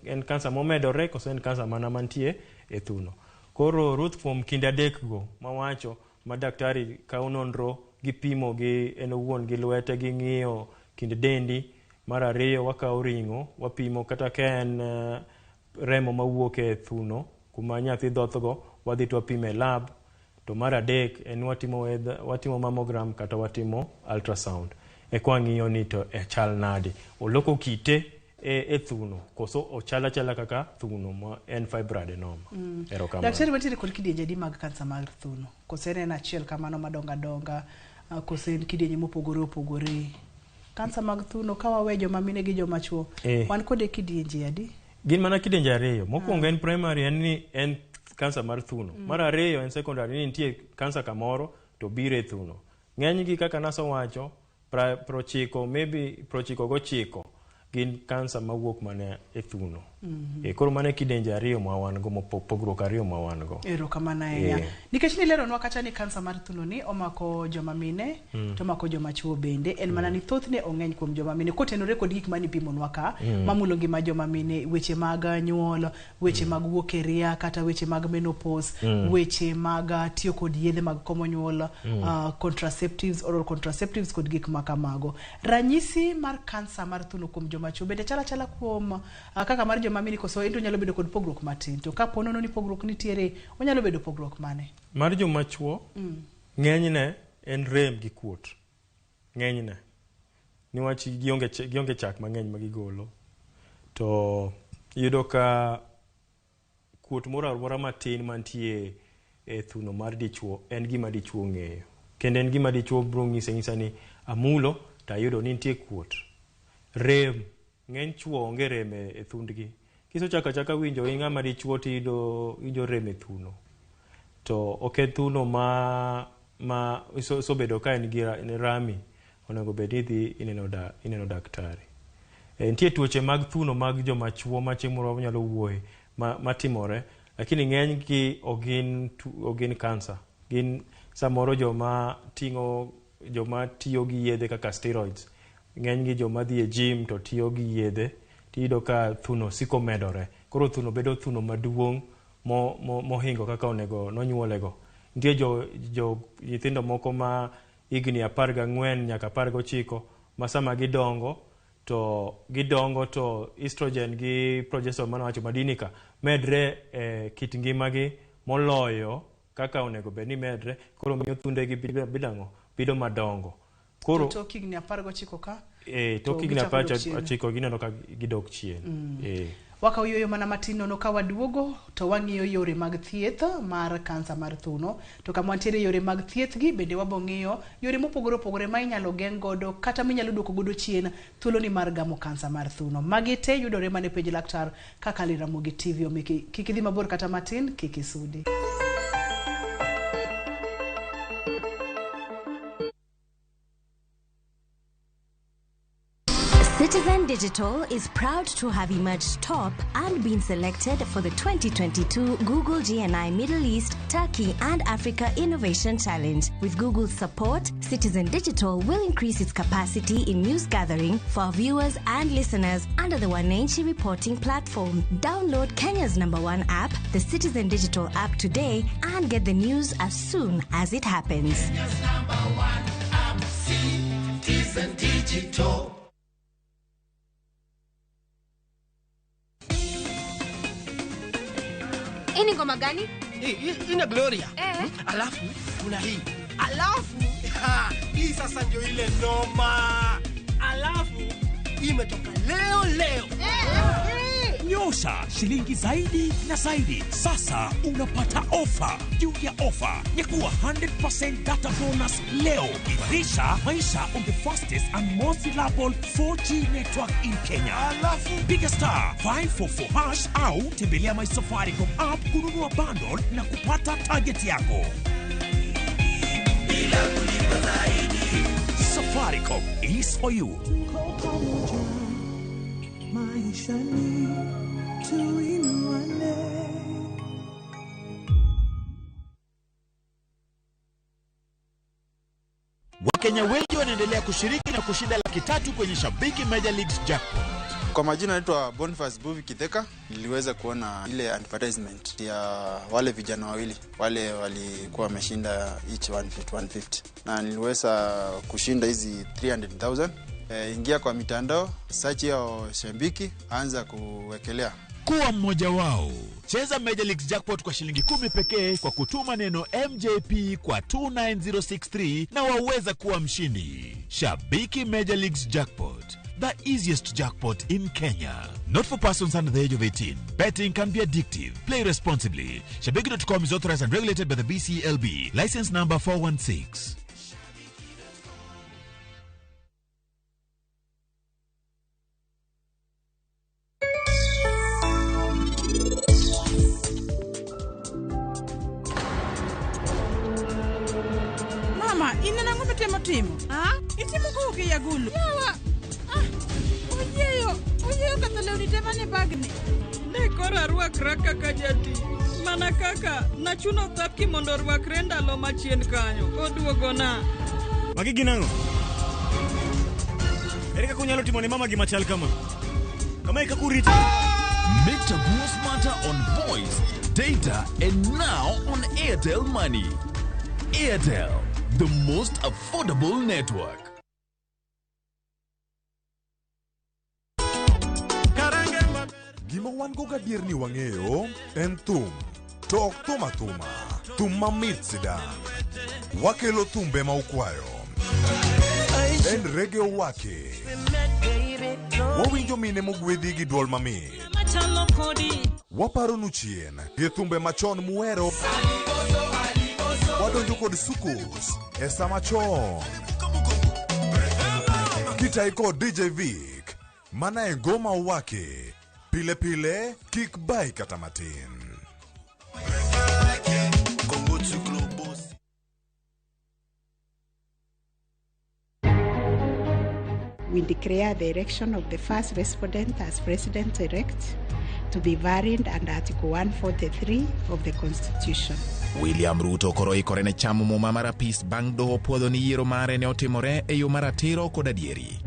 en kansa momedore koso en kansa mana mantie e thuno. Koro Ruth, kuom kinde 3 go mawacho ma daktari kawo nonro gi pimo gi en owuon gi lwete gi ng'iyo kind dendi. Mar ariyo, wakawo ring'o, wapimo kata ka en remo mawuok e thuno kuma nyathi dhothgo, wadhi twapimo e lab. To mar adek en watimo mammogram kata watimo ultrasound. Kwa ng'iyo ni to chal nadi, oloko kite e thuno koso ochala kaka thuno ma en fibroadenoma. Erokamano. Daktari, watiere kod kidienje di mag kansa mar thuno. Koso en achiel kamano madonga, koso en kidienje mopogore opogore. Kansa mag thuno ka wawe joma mine gi joma chuo, wan kode kidienje adi? Gin mana kidienje 2. Mokwongo en primary, en kansa mar thuno. Mar ariyo en secondary, ni nitie kansa kamoro to biro e thuno. Ng'eny gi kaka naso wacho, 90 gin kansa mawuok mana e thuno. Koro mane kidenja ariyo ma wan go pogruok ariyo ma wan go. Erokamano ahinya. Nikech ni leronwa kacha ni kansa mar thuno ni omako joma mine to omako joma chuo bende. En mana ni thothne ong'eny kuom joma mine kotenore kod gik mani pimonwa ka mamulo ngima joma mine, weche mag nyuol, weche mag wuok e ria kata weche mag menopause, weche mag tiyo kod yedhe mag komo nyuol, contraceptives, oral contraceptives kod gik makamago. Ranyisi mar kansa mar thuno kuom joma chuo bende chala kuom kaka mar joma mine koso ento nyalo bedo kod pogruok matin. To ka ponono ni pogruok nitiere, onyalo bedo pogruok mane? Mar joma chuo ng'enyne en rem gi kuot. Ng'enyne niwach gionge chak mang'eny ma gigolo. To yudo ka kuot moro amora matin mantie e thuno mar dichuo en gima dichuo ng'eyo. Kendo en gima dichuo bro ng'isa ni amulo to ayudo ni nitie kuot. Rem, ng'eny chuo onge rem e thundgi. Kisochaka winjo ng'ama dichuo tido winjo rem e thuno. To ok thuno ma bedo ka en gi rami, onego bed ni dhi ineno daktari. Nitie tuoche mag thuno mag joma chuo ma chieng' moro nyalo wuoye matimore, lakini ng'eny gi ogin kansa. Gin samoro joma tiyo gi yedhe kaka steroids. Ng'eny gi joma dhi e gym to tiyo gi yedhe, tiyudo ka thuno siko medore. Koro thuno bedo thuno maduong' mohingo kaka onego nonyuolego. Nitie nyithindo moko ma higni 14 nyaka 19 ma sama gidongo to estrogen gi progesterone manawacho madinika medre kit ngimagi moloyo kaka onego bed ni medre. Koro miyo thundegi bedo madongo. Koro to higni 19 ka? To higni 19 gineno ka gidok chien. Wakawuoyo mana matin nono ka waduogo to wang'iyo yore mag thieth mar kansa mar thuno. To kama wantiere yore mag thieth gi bende wabong'iyo yore mopogore ma inyalo geng' godo kata minyalo duoko godo chien thuolo ni mar gamo kansa mar thuno. Magi te yudore mane pej laktar kaka Ramogi TV omiki. Kik idhi mabor kata matin, kik isudi. Citizen Digital is proud to have emerged top and been selected for the 2022 Google GNI Middle East, Turkey and Africa Innovation Challenge. With Google's support, Citizen Digital will increase its capacity in news gathering for our viewers and listeners under the Wananchi reporting platform. Download Kenya's #1 app, the Citizen Digital app today, and get the news as soon as it happens. Kenya's #1 app, Citizen Digital. Ini ngoma gani? Ina Gloria. Alafu kuna hii. Alafu hii sasa ndio ile noma. Alafu imetoka leo. Nyosha shilingi zaidi na zaidi. Sasa unapata ofa juu ya ofa. Nyakua 100% data bonus leo. Imarisha maisha on the fastest and most reliable 4G network in Kenya. Alafu piga star 544# au tembelea My Safaricom app kununua bundle na kupata target yako. Bila kulipa zaidi. Safaricom is for you. Maisha ni tuinuane. Wakenya wengi wanaendelea kushiriki na kushinda $300,000 kwenye Shabiki Major Leagues Jackpot. Kwa majina naitwa Boniface Buvi Kitheka. Niliweza kuona ile advertisement ya wale vijana wawili wale walikuwa wameshinda each 150 na niliweza kushinda hizi 300,000. Ingia kwa mitandao, search yao Shabiki, anza kuwekelea. Kuwa mmoja wao. Cheza Major Leagues Jackpot kwa shilingi 10 pekee kwa kutuma neno MJP kwa 29063 na waweza kuwa mshindi. Shabiki Major Leagues Jackpot, the easiest jackpot in Kenya. Not for persons under the age of 18. Betting can be addictive. Play responsibly. Shabiki.com is authorized and regulated by the BCLB. License number 416. Inena ngombe timo. Itimo kuki ya gulu. Yawa. Oyeyo katalo ni temane bagni. ne kora rwakra kaka jati mana kaka nachuno thapki mondo rwakre ndalo machien kanyo oduogona. Magi ginang'o? Ere kaka unyalo timo ne mama gima chal kama? Kama kaka urito. Make Chaguo smarter on voice, data, and now on Airtel Money. Airtel, the most affordable network. Gima wan go gadier ni wang'eyo en thum, to ok thum athuma, thum mamit sidan. Wakelo thumbe ma ukwayo. En Reggae Owake. Wawinjo mine mogwedhi gi duol mamit. Waparo nu chien gi thumbe machon muero. Wadonjo kod sukus e sama chon. Kitai kod DJ Vic, mana e ngoma Owake. Pile pile, kik bai kata matin. We declare the election of the first respondent as president-elect to be varied under Article 143 of the Constitution. William Ruto koro ikore ne chamo muma mar apis bang' doho puodho ni yiero mare ne otimore e yo mar ratiro kod adieri.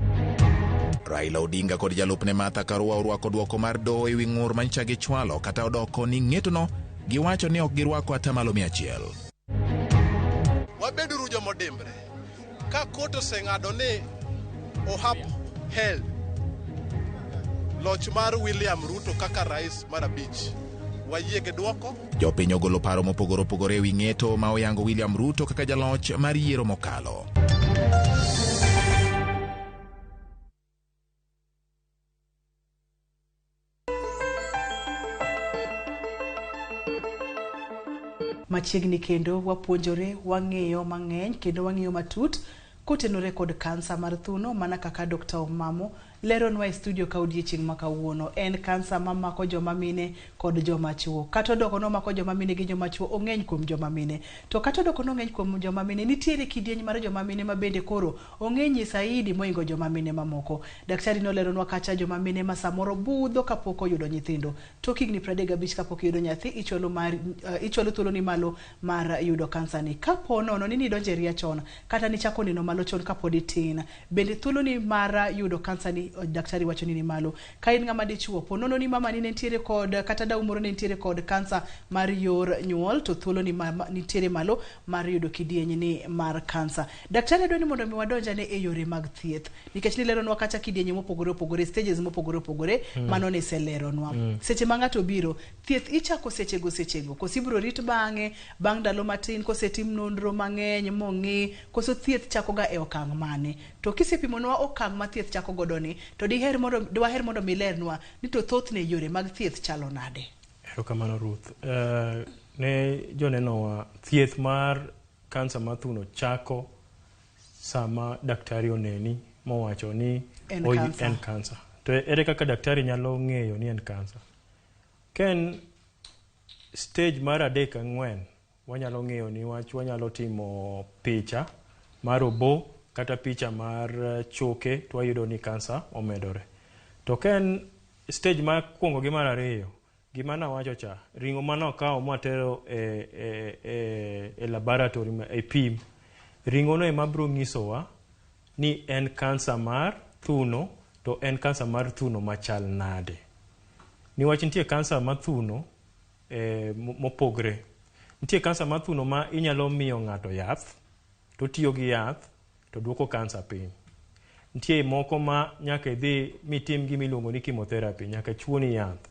Raila Odinga kod jalupne Martha Karua orwako duoko mar doho ewi ng'ur manyicha gi chwalo kata odoko ni ng'etono giwacho ni ok girwako atamalo 100. Wabeduru jomodimbre ka koto oseng'ado ni ohap held loch mar William Ruto kaka rais mar abich. Wayie gi duoko. Jopiny ogolo paro mopogore opogore ewi ng'eto ma oyango William Ruto kaka jaloch mar yiero mokalo. Machiegni kendo wapuonjore wang'eyo mang'eny kendo wang'eyo matut kotenore kod kansa mar thuno mana kaka Dr. Omamo leronwa e studio ka odiechieng' ma kawuono. En kansa mamako joma mine kod joma chuo. Kata odoko no mako joma mine gi joma chuo ong'eny kuom joma mine. To kata odoko no ng'eny kuom joma mine nitiere kidieny mar joma mine ma bende koro ong'eny saidi moingo joma mine mamoko. Daktari no leronwa kacha joma mine ma samoro budho kapok oyudo nyithindo. Tok higni 35 kapok yudo nyathi ichwalo thuolo ni malo mar yudo kansa ni. Kapo nono ni donje ria chon kata ni chako neno malo chon kapod itin. Bende thuolo ni mar yudo kansa ni daktari wacho ni malo. Ka in ng'ama dichuo po nono ni mama ni nitiere kod kata dau moro nitiere kod kansa mar yor nyuol to thuolo ni nitiere malo mar yudo kidieny ni mar kansa. Daktari dwani mondo mi wadonja ne e yore mag thieth nikech ni leronwa kacha kidieny mopogore opogore stages mopogore opogore mano ne seleronwa. Seche ma ng'ato biro thieth ichako sechego kosibro rit bang' ndalo matin kosetim nonro mang'eny mong'i koso thieth chako ga e okang' mane. To kisepimonwa okang' ma thieth chako godo ni to dwaher mondo milernwa ni to thothne yore mag thieth chalo nade. Erokamano Ruth. Ne jonenowa thieth mar kansa mar thuno chako sama daktari oneni mowacho ni en kansa. To ere kaka daktari nyalo ng'eyo ni en kansa? Ken stage mar 3-4 wanyalo ng'eyo ni wanyalo timo picha mar obo kata picha mar choke to wayudo ni kansa omedore. To ken stage ma kuongo gi mar 2 gima na wacho cha ringo mano kawo matero e laboratory e pim ringo no ema bro nyisowa ni en kansa mar thuno to en kansa mar thuno machal nade. Niwach nitie kansa mar thuno mopogre. Nitie kansa mar thuno ma inyalo miyo ng'ato yath to tiyo gi yath to duoko kansa piny. Nitie moko ma nyaka idhi mitim gimiluongo ni chemotherapy nyaka chuoni yath.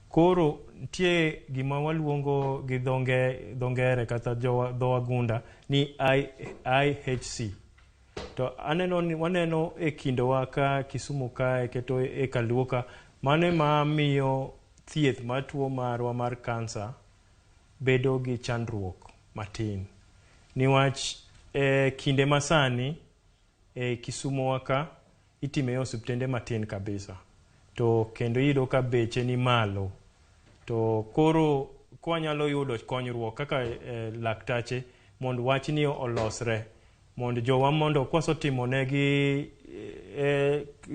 Koro nitie gima waluongo gi dhongere kata dho wagunda ni IHC. To waneno e kindowa ka Kisumu ka keto e Kaluoka mane ma miyo thieth mar tuo marwa mar kansa bedo gi chandruok matin. Niwach kinde masani Kisumu waka itime osiptende matin kabisa. To kendo yido ka beche ni malo. To koro kwanyalo yudo konyruok kaka laktache mondo wach ni olosre. Mondo jowa mondo kwaso timo negi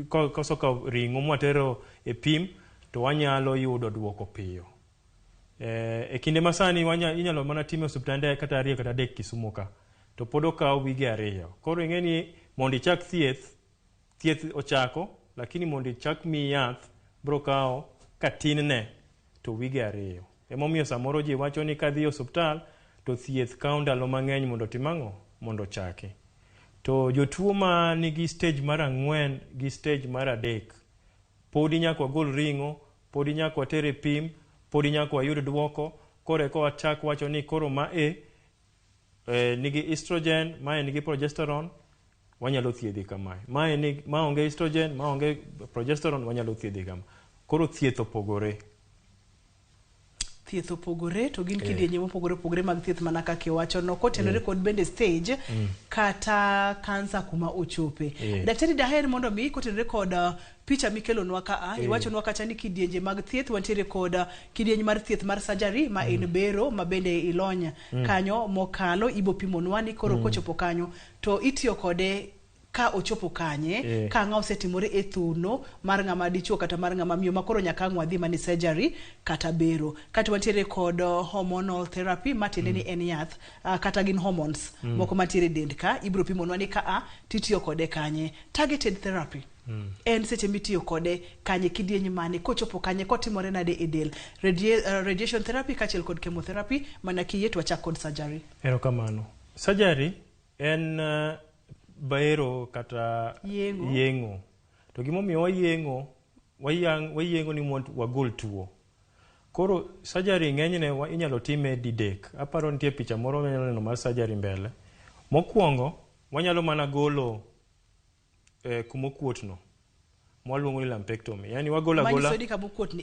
koso ka ringo mwatero e pim to wanyalo yudo duoko piyo. E kinde masani inyalo mana time osuptande kata 2 kata 3 Kisumu ka, to pod okawo wige 2. Koro ing'eni mondo ichak thieth ochako, lakini mondo ichak mi yath bro kawo katin ne to wige 2. Emomiyo samoro ji wacho ni kadhi osuptal to thieth kawo ndalo mang'eny mondo timang'o mondo chaki. To jotuo ma nigi stage mar 4 gi stage mar 3 podi nyaka wagol ring'o, podi nyaka watere pim, podi nyaka wayud duoko. Kore ko wachak wacho ni koro nigi estrogen, mae nigi progesterone, wanyalo thiedhi kamae. Ma onge estrogen, ma onge progesterone, wanyalo thiedhi kama. Koro thieth opogore. Thieth opogore to gin kidienje mopogore mag thieth mana kaka iwacho no, kotenore kod bende stage kata kansa kuma ochope. Daktari daher mondo mi kotenore kod picha mikelonwa ka iwachonwa kacha ni kidienje mag thieth wantiere kod kidienje mar thieth mar surgery ma en bero ma bende ilonya kanyo mokalo ibo pimonwa ni koro kochopo kanyo to itiyo kode ka ochopo kanye ka ng'a osetimore e thuno mar ng'ama dichuo kata mar ng'ama miyo makoro nyaka ng'wadhi mani surgery kata bero. Kata wantiere kod hormonal therapy matende ni en yath kata gin hormones moko mantiere dend ka ibro pimonwa ni ka titiyo kode kanye. Targeted therapy en seche mitiyo kode kanye kidienje mane kochopo kanye kotimore nade e del. Radiation therapy kachel kod chemotherapy mana kiyie to wachak kod surgery. Erokamano. Surgery en baero kata yengo. To gimomiyo wayengo ni mondo wagol tuo. Koro surgery ng'enyne inyalo time didek. Aparo nitie picha moro manyalo neno mar surgery mbele. Mokwongo wanyalo mana golo kumokuotno mwaluongo ni lumpectomy. Yani wagolo agola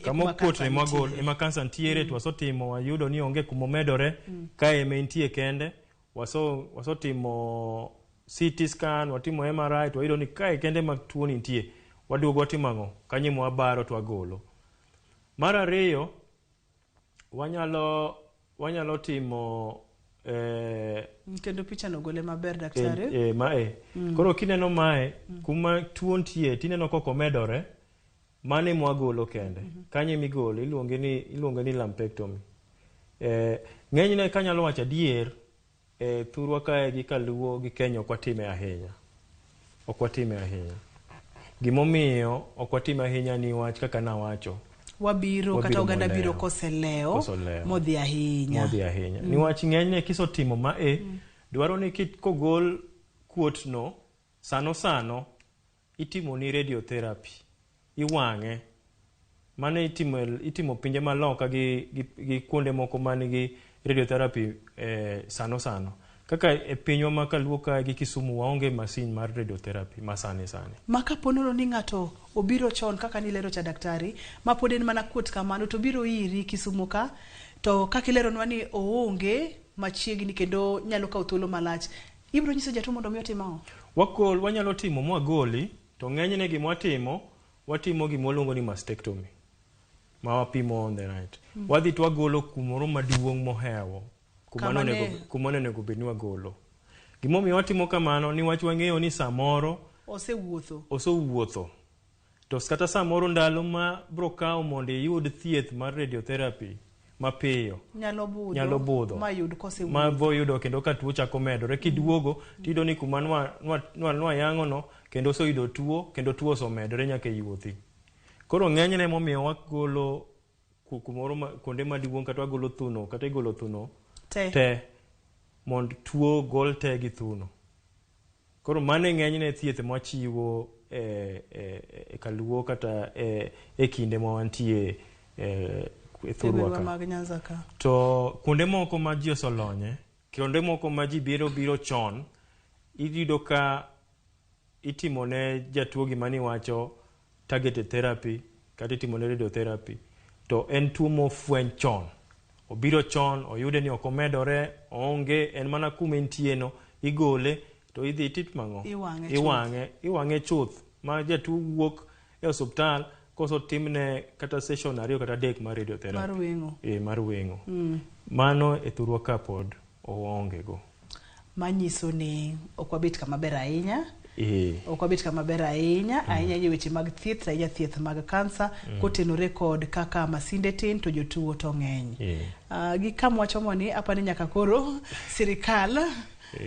kamokuotni mwagol ema kansa ntiere to wasotimo wayudo ni onge kumomedore ka eme ntie kende. Wasotimo CT scan, watimo MRI, to wayudo ni kae kende mag tuo nitie. Waduogo watimang'o kanye mwabaro to wagolo. Mar ariyo wanyalo timo kendo picha no gole maber daktari. Koro kineno mae kuma tuo ntie tineno koko medore mane mwagolo kende. Kanye migolo iluonge ni lumpectomy. Ng'enyne kanyalo wacho adier thurwa kae gi Kaluo gi Kenya okwatime ahinya. Gimomiyo okwatime ahinya ni wach kaka nawacho. Wabiro kata oganda biro koseleo modhi ahinya. Ni wach ng'enyne kisotimo dwaro ni kogol kuotno sano itimo ni radiotherapy. Iwang'e. Mane itimo pinje maloka gi kuonde moko manigi radiotherapy sano. Kaka e pinywa ma Kaluo ka gi Kisumu waonge masin mar radiotherapy masani. Maka ponono ni ng'ato obiro chon kaka nilero cha daktari ma pod en mana kuot kamano to biro iri Kisumu ka to kaka ileronwa ni oonge machiegni kendo nyalo kawo thuolo malach. Ibro nyiso jatuo mondo mi otimao. Wanyalo timo mwagoli to ng'enyne watimo gimoluongo ni mastectomy. Ma wapimo on the right. Wadhi to wagolo kumoro maduong' mohewo. Kumano nego bedni wagolo. Gimomiyo watimo kamano ni wach wang'eyo ni samoro osewuotho. To kata samoro ndalo ma bro kawo mondo iyud thieth mar radiotherapy mapiyo nyalo budho ma boyudo kendo ka tuo chako medore kiduogo tido ni kuma nwa yang'ono kendo oseyudo tuo kendo tuo osomedore nyaka yuothi. Koro ng'enyne momiyo wagolo kumoro kuonde maduong' kata wagolo thuno kata igolo thuno te mond tuo gol te gi thuno. Koro mane ng'enyne thieth mwachiwo Kaluo kata e kinde mwantie thurwa ka. To kuonde moko ma ji osolonye, kuonde moko ma ji biro chon, iyudo ka itimone jatuo gimani wacho targeted therapy kata itimone radiotherapy. To en tuo mofweny chon. Obiro chon, oyude ni okomedore, onge, en mana kuma entieno, igole, to idhi titmang'o? Iwang'e chuth. Ma jatuo wuok e osuptal koso timne kata session 2 kata 3 mar radiotherapy. Mar weng'o. Mano e thurwa ka pod oonge go. Manyiso ni okwabet kama ber ahinya okobit kama ber ahinya ahinya weche mag thieth ahinya thieth mag kansa kotenore kod kaka masinde tin to jotuo to ng'eny gi kamwachomo ni apani nyaka koro sirikal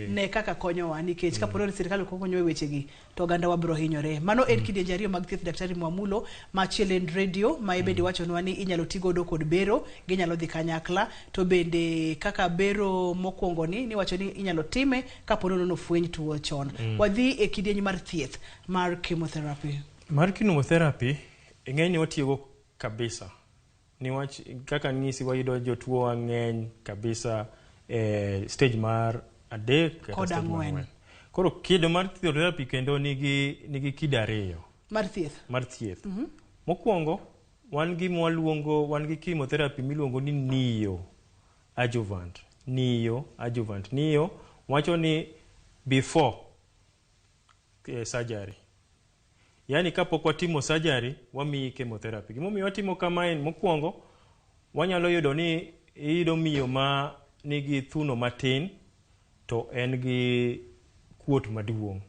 ne kaka konyowa nikech kaporo ni sirikal konyo weche gi to oganda wabro hinyore mano en kidienje ariyo mag thieth daktari Mwamulo machiel en radio ma bende wachonwa ni inyalo tigodo kod bero ginyalo dhi kanyakla to bende kaka bero mokwongo ni wacho ni inyalo time kaporo no fweny tuo chon wadhi e kidienje mar thieth mar chemotherapy ng'eny watiyogo kabisa niwach kaka nisi wayudo jotuo ng'eny kabisa stage mar 3 kod 4 koro kido mar chemotherapy kendo nigi kido ariyo mar thieth mokwongo wan gi chemotherapy miluongo ni neo adjuvant wacho ni before surgery yani kapok watimo surgery wamiyi chemotherapy gimomiyo watimo kama en mokwongo wanyalo yudo ni iyudo miyo ma nigi thuno matin to en gi kuot maduong'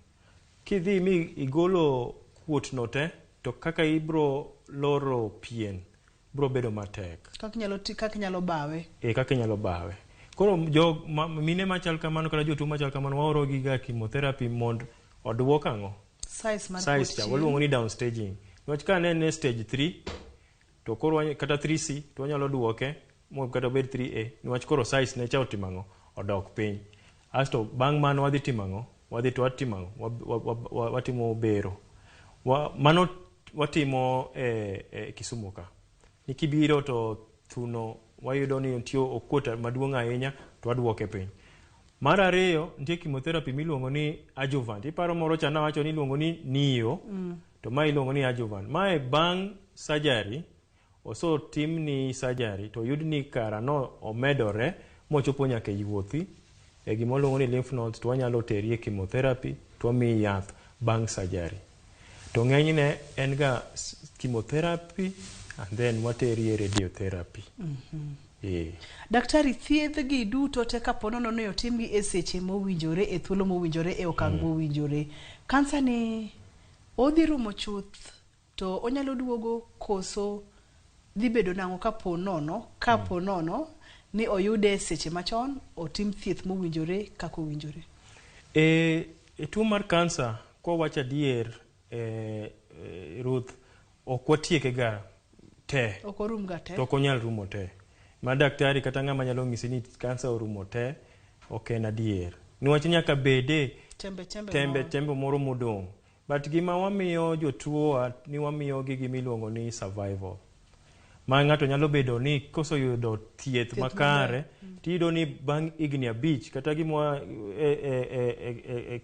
kidhi mi igolo kuot no te to kaka ibro loro pien bro bedo matek kaka inyalo bawe kaka inyalo bawe koro mine machal kamano kata jotuo machal kamano waoro gi ga chemotherapy mond odwok ang'o size cha waluongo ni down staging niwach ka ne stage 3 to koro kata 3C to wanyalo duoke mo kata bed 3A niwach koro size ne cha otimang'o odok piny asto bang' mano wadhi timang'o watimo bero mano watimo Kisumu ka nikibiro to thuno wayudo ni nitie okuota maduong' ahinya to waduoke piny mar ariyo nitie chemotherapy miluongo ni adjuvant iparo moro cha nawacho ni iluongo ni neo to ma iluongo ni adjuvant mae bang' surgery oso tim ni surgery to yud ni kara no omedore mochopo nyaka yuothi gimoluongo ni lymph nodes to wanyalo teri e chemotherapy to wamiyi yath bang' surgery to ng'enyne en ga chemotherapy and then wateri e radiotherapy daktari thiedh gi duto te kaponono ne otimgi e seche mowinjore e thuolo mowinjore e okang' mowinjore kansa ni odhi rumo chuth to onyalo duogo koso dhi bedo nang'o kapo nono ni oyude seche machon otim thieth mowinjore kako winjore tuo mar kansa kwa wacha dier Ruth ok watieke ga te ok orum ga te to konyal rumo te ma daktari kata ng'ama nyalo ng'isi ni kansa orumo te ok en adier niwach nyaka bede tembe moro modong' but gima wamiyo jotuo ni wamiyo gi gimiluongo ni survival ma ng'ato nyalo bedo ni kosoyudo thieth makare tiyudo ni bang' higni 5 kata gimwa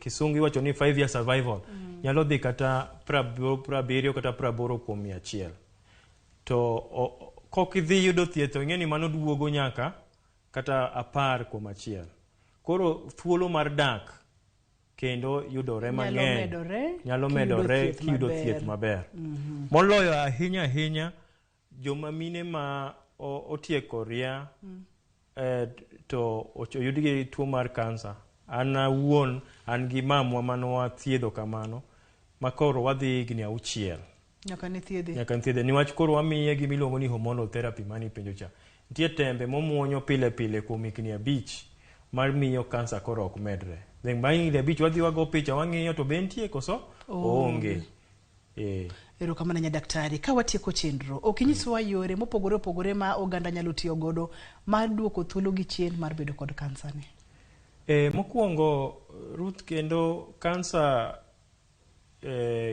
kisungu iwacho ni 5 year survival nyalo dhi kata 70 kata 80 kuom 100 to kok idhi yudo thieth ing'e ni mano duogo nyaka kata 10 kuom 100 koro thuolo mar dak kendo yudore mang'eny nyalo medore kiyudo thieth maber moloyo ahinya joma mine ma otieko ria to oyudgi tuo mar kansa an awuon an gi mamwa mano thiedho kamano makoro wadhi higni 6 nyaka nithiedhe niwach koro wamiye gimiluongo ni hormonal therapy mani penjo cha nitie tembe momuonyo pile kuom higni 5 mar miyo kansa koro ok medre bang' higni 5 wadhi wago picha wang'iyo to be nitie koso onge erokamano nya daktari ka watieko chenro okinyiswa yore mopogore opogore ma oganda nyalo tiyo godo mar duoko thuolo gi chien mar bedo kod kansa ni mokwongo Ruth kendo kansa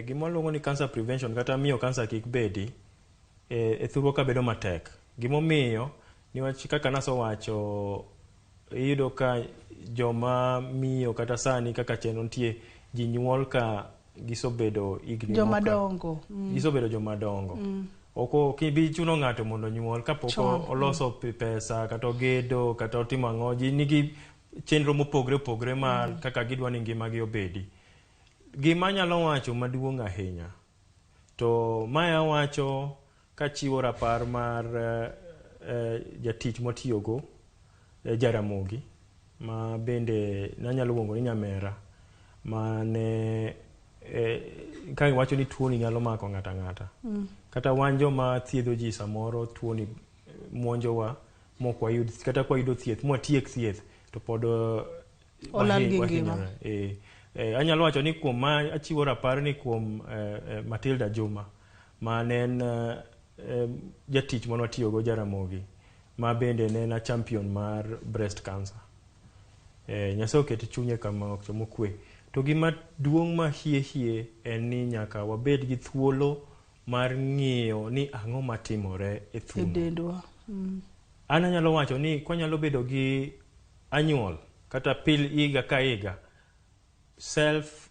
gimoluongo ni cancer prevention kata miyo kansa kik bedi thuolo ka bedo matek gimomiyo niwach kaka naso wacho iyudo ka joma miyo kata sani kaka chenro nitie ji nyuol ka gisobedo igni gisobedo jomadongo oko kibi chuno ng'ato mondo nyuol kapok oloso pesa kata ogedo kata otimo ang'o ji nigi chenro mopogre mar kaka gidwa ni ngimagi obedi gima nyalo wacho maduong' ahinya to maya wacho kachiwo rapar mar jatich motiyogo Jaramogi ma bende nanyalo luongo ni nyamera mane ka wacho ni tuo ni nyalo mako ng'ata ng'ata. Kata wanjo ma thiedho ji samoro tuo ni monjowa mok wayud kata kwa yudo thieth mwatiek thieth to pod olal gi ngima. Anyalo wacho ni kuom ma achiwo rapar ni kuom Matilda Juma ma ne en jatich mano tiyogo Jaramogi ma bende ne en champion mar breast cancer. Nyasaye oket chunye kama ok mokwe. To gima duong' ma hie en ni nyaka wabed gi thuolo mar ng'iyo ni ang'o matimore e dendwa. An anyalo wacho ni kwanyalo bedo gi annual kata higa ka higa self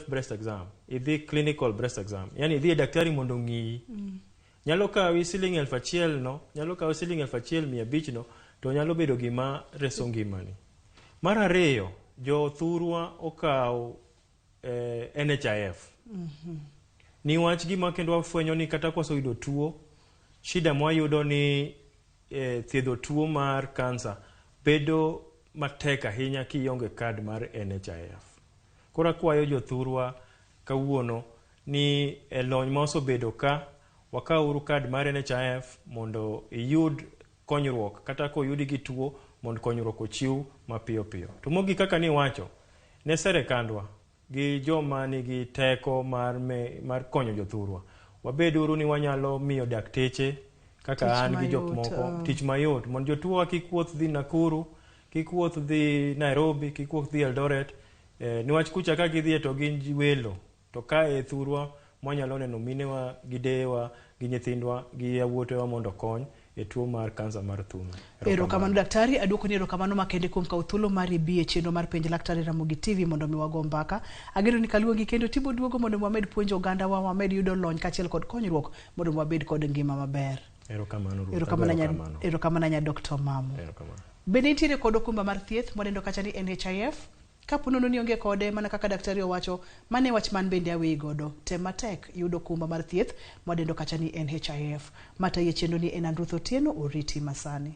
breast exam, idhi clinical breast exam, yani idhi daktari mondo ng'i. Nyalo kawi siling 1,000 no, nyalo kawi siling 1,500 no, to nyalo bedo gima reso ngimani. Mar ariyo, jo thurwa okaw NHIF. Ni wach gima kendo wafwenyo ni kata kwaso yudo tuo, shida mwayudo ni thiedho tuo mar kansa bedo matek ahinya kionge kad mar NHIF. Kora kwayo jo thurwa kawuono ni lony ma osebedo ka wakauru kad mar NHIF mondo iyud konyruok kata ko yudi gi tuo mondo konyruok ochiw mapiyo piyo. To mogi kaka ni wacho ne serekandwa gi joma nigi teko mar konyo jo thurwa. Wabeduru ni wanyalo miyo dakteche kaka an gi jok moko tich mayot mondo jotuo kikuoth dhi Nakuru, kikuoth dhi Nairobi, kikuoth dhi Eldoret, niwach kucha ka gidhi to gin welo. To ka e thurwa mwanyalo neno minewa gi dewa gi nyithindwa gi yawuotewa mondo kony e tuo mar kansa mar thuno. Erokamano daktari, aduoko ni erokamano makende kuom kawo thuolo mari bi e chenro mar penj Laktar Ramogi TV mondo mi wago mbaka. Ageno ni kaluongi kendo tibo duogo mondo wamed puonjo oganda wa, wamed yudo lony kachiel kod konyruok mondo wabed kod ngima maber. Erokamano nya Dr. Mamo. Bende nitiere kod okumba mar thieth modendo kacha ni NHIF. Kaponono ni onge kode mana kaka daktari owacho, mane wach man bende awe godo. Tema tek yudo okumba mar thieth modendo kacha ni NHIF. Mata ye chenro ni en Andruth Otieno, oriti masani.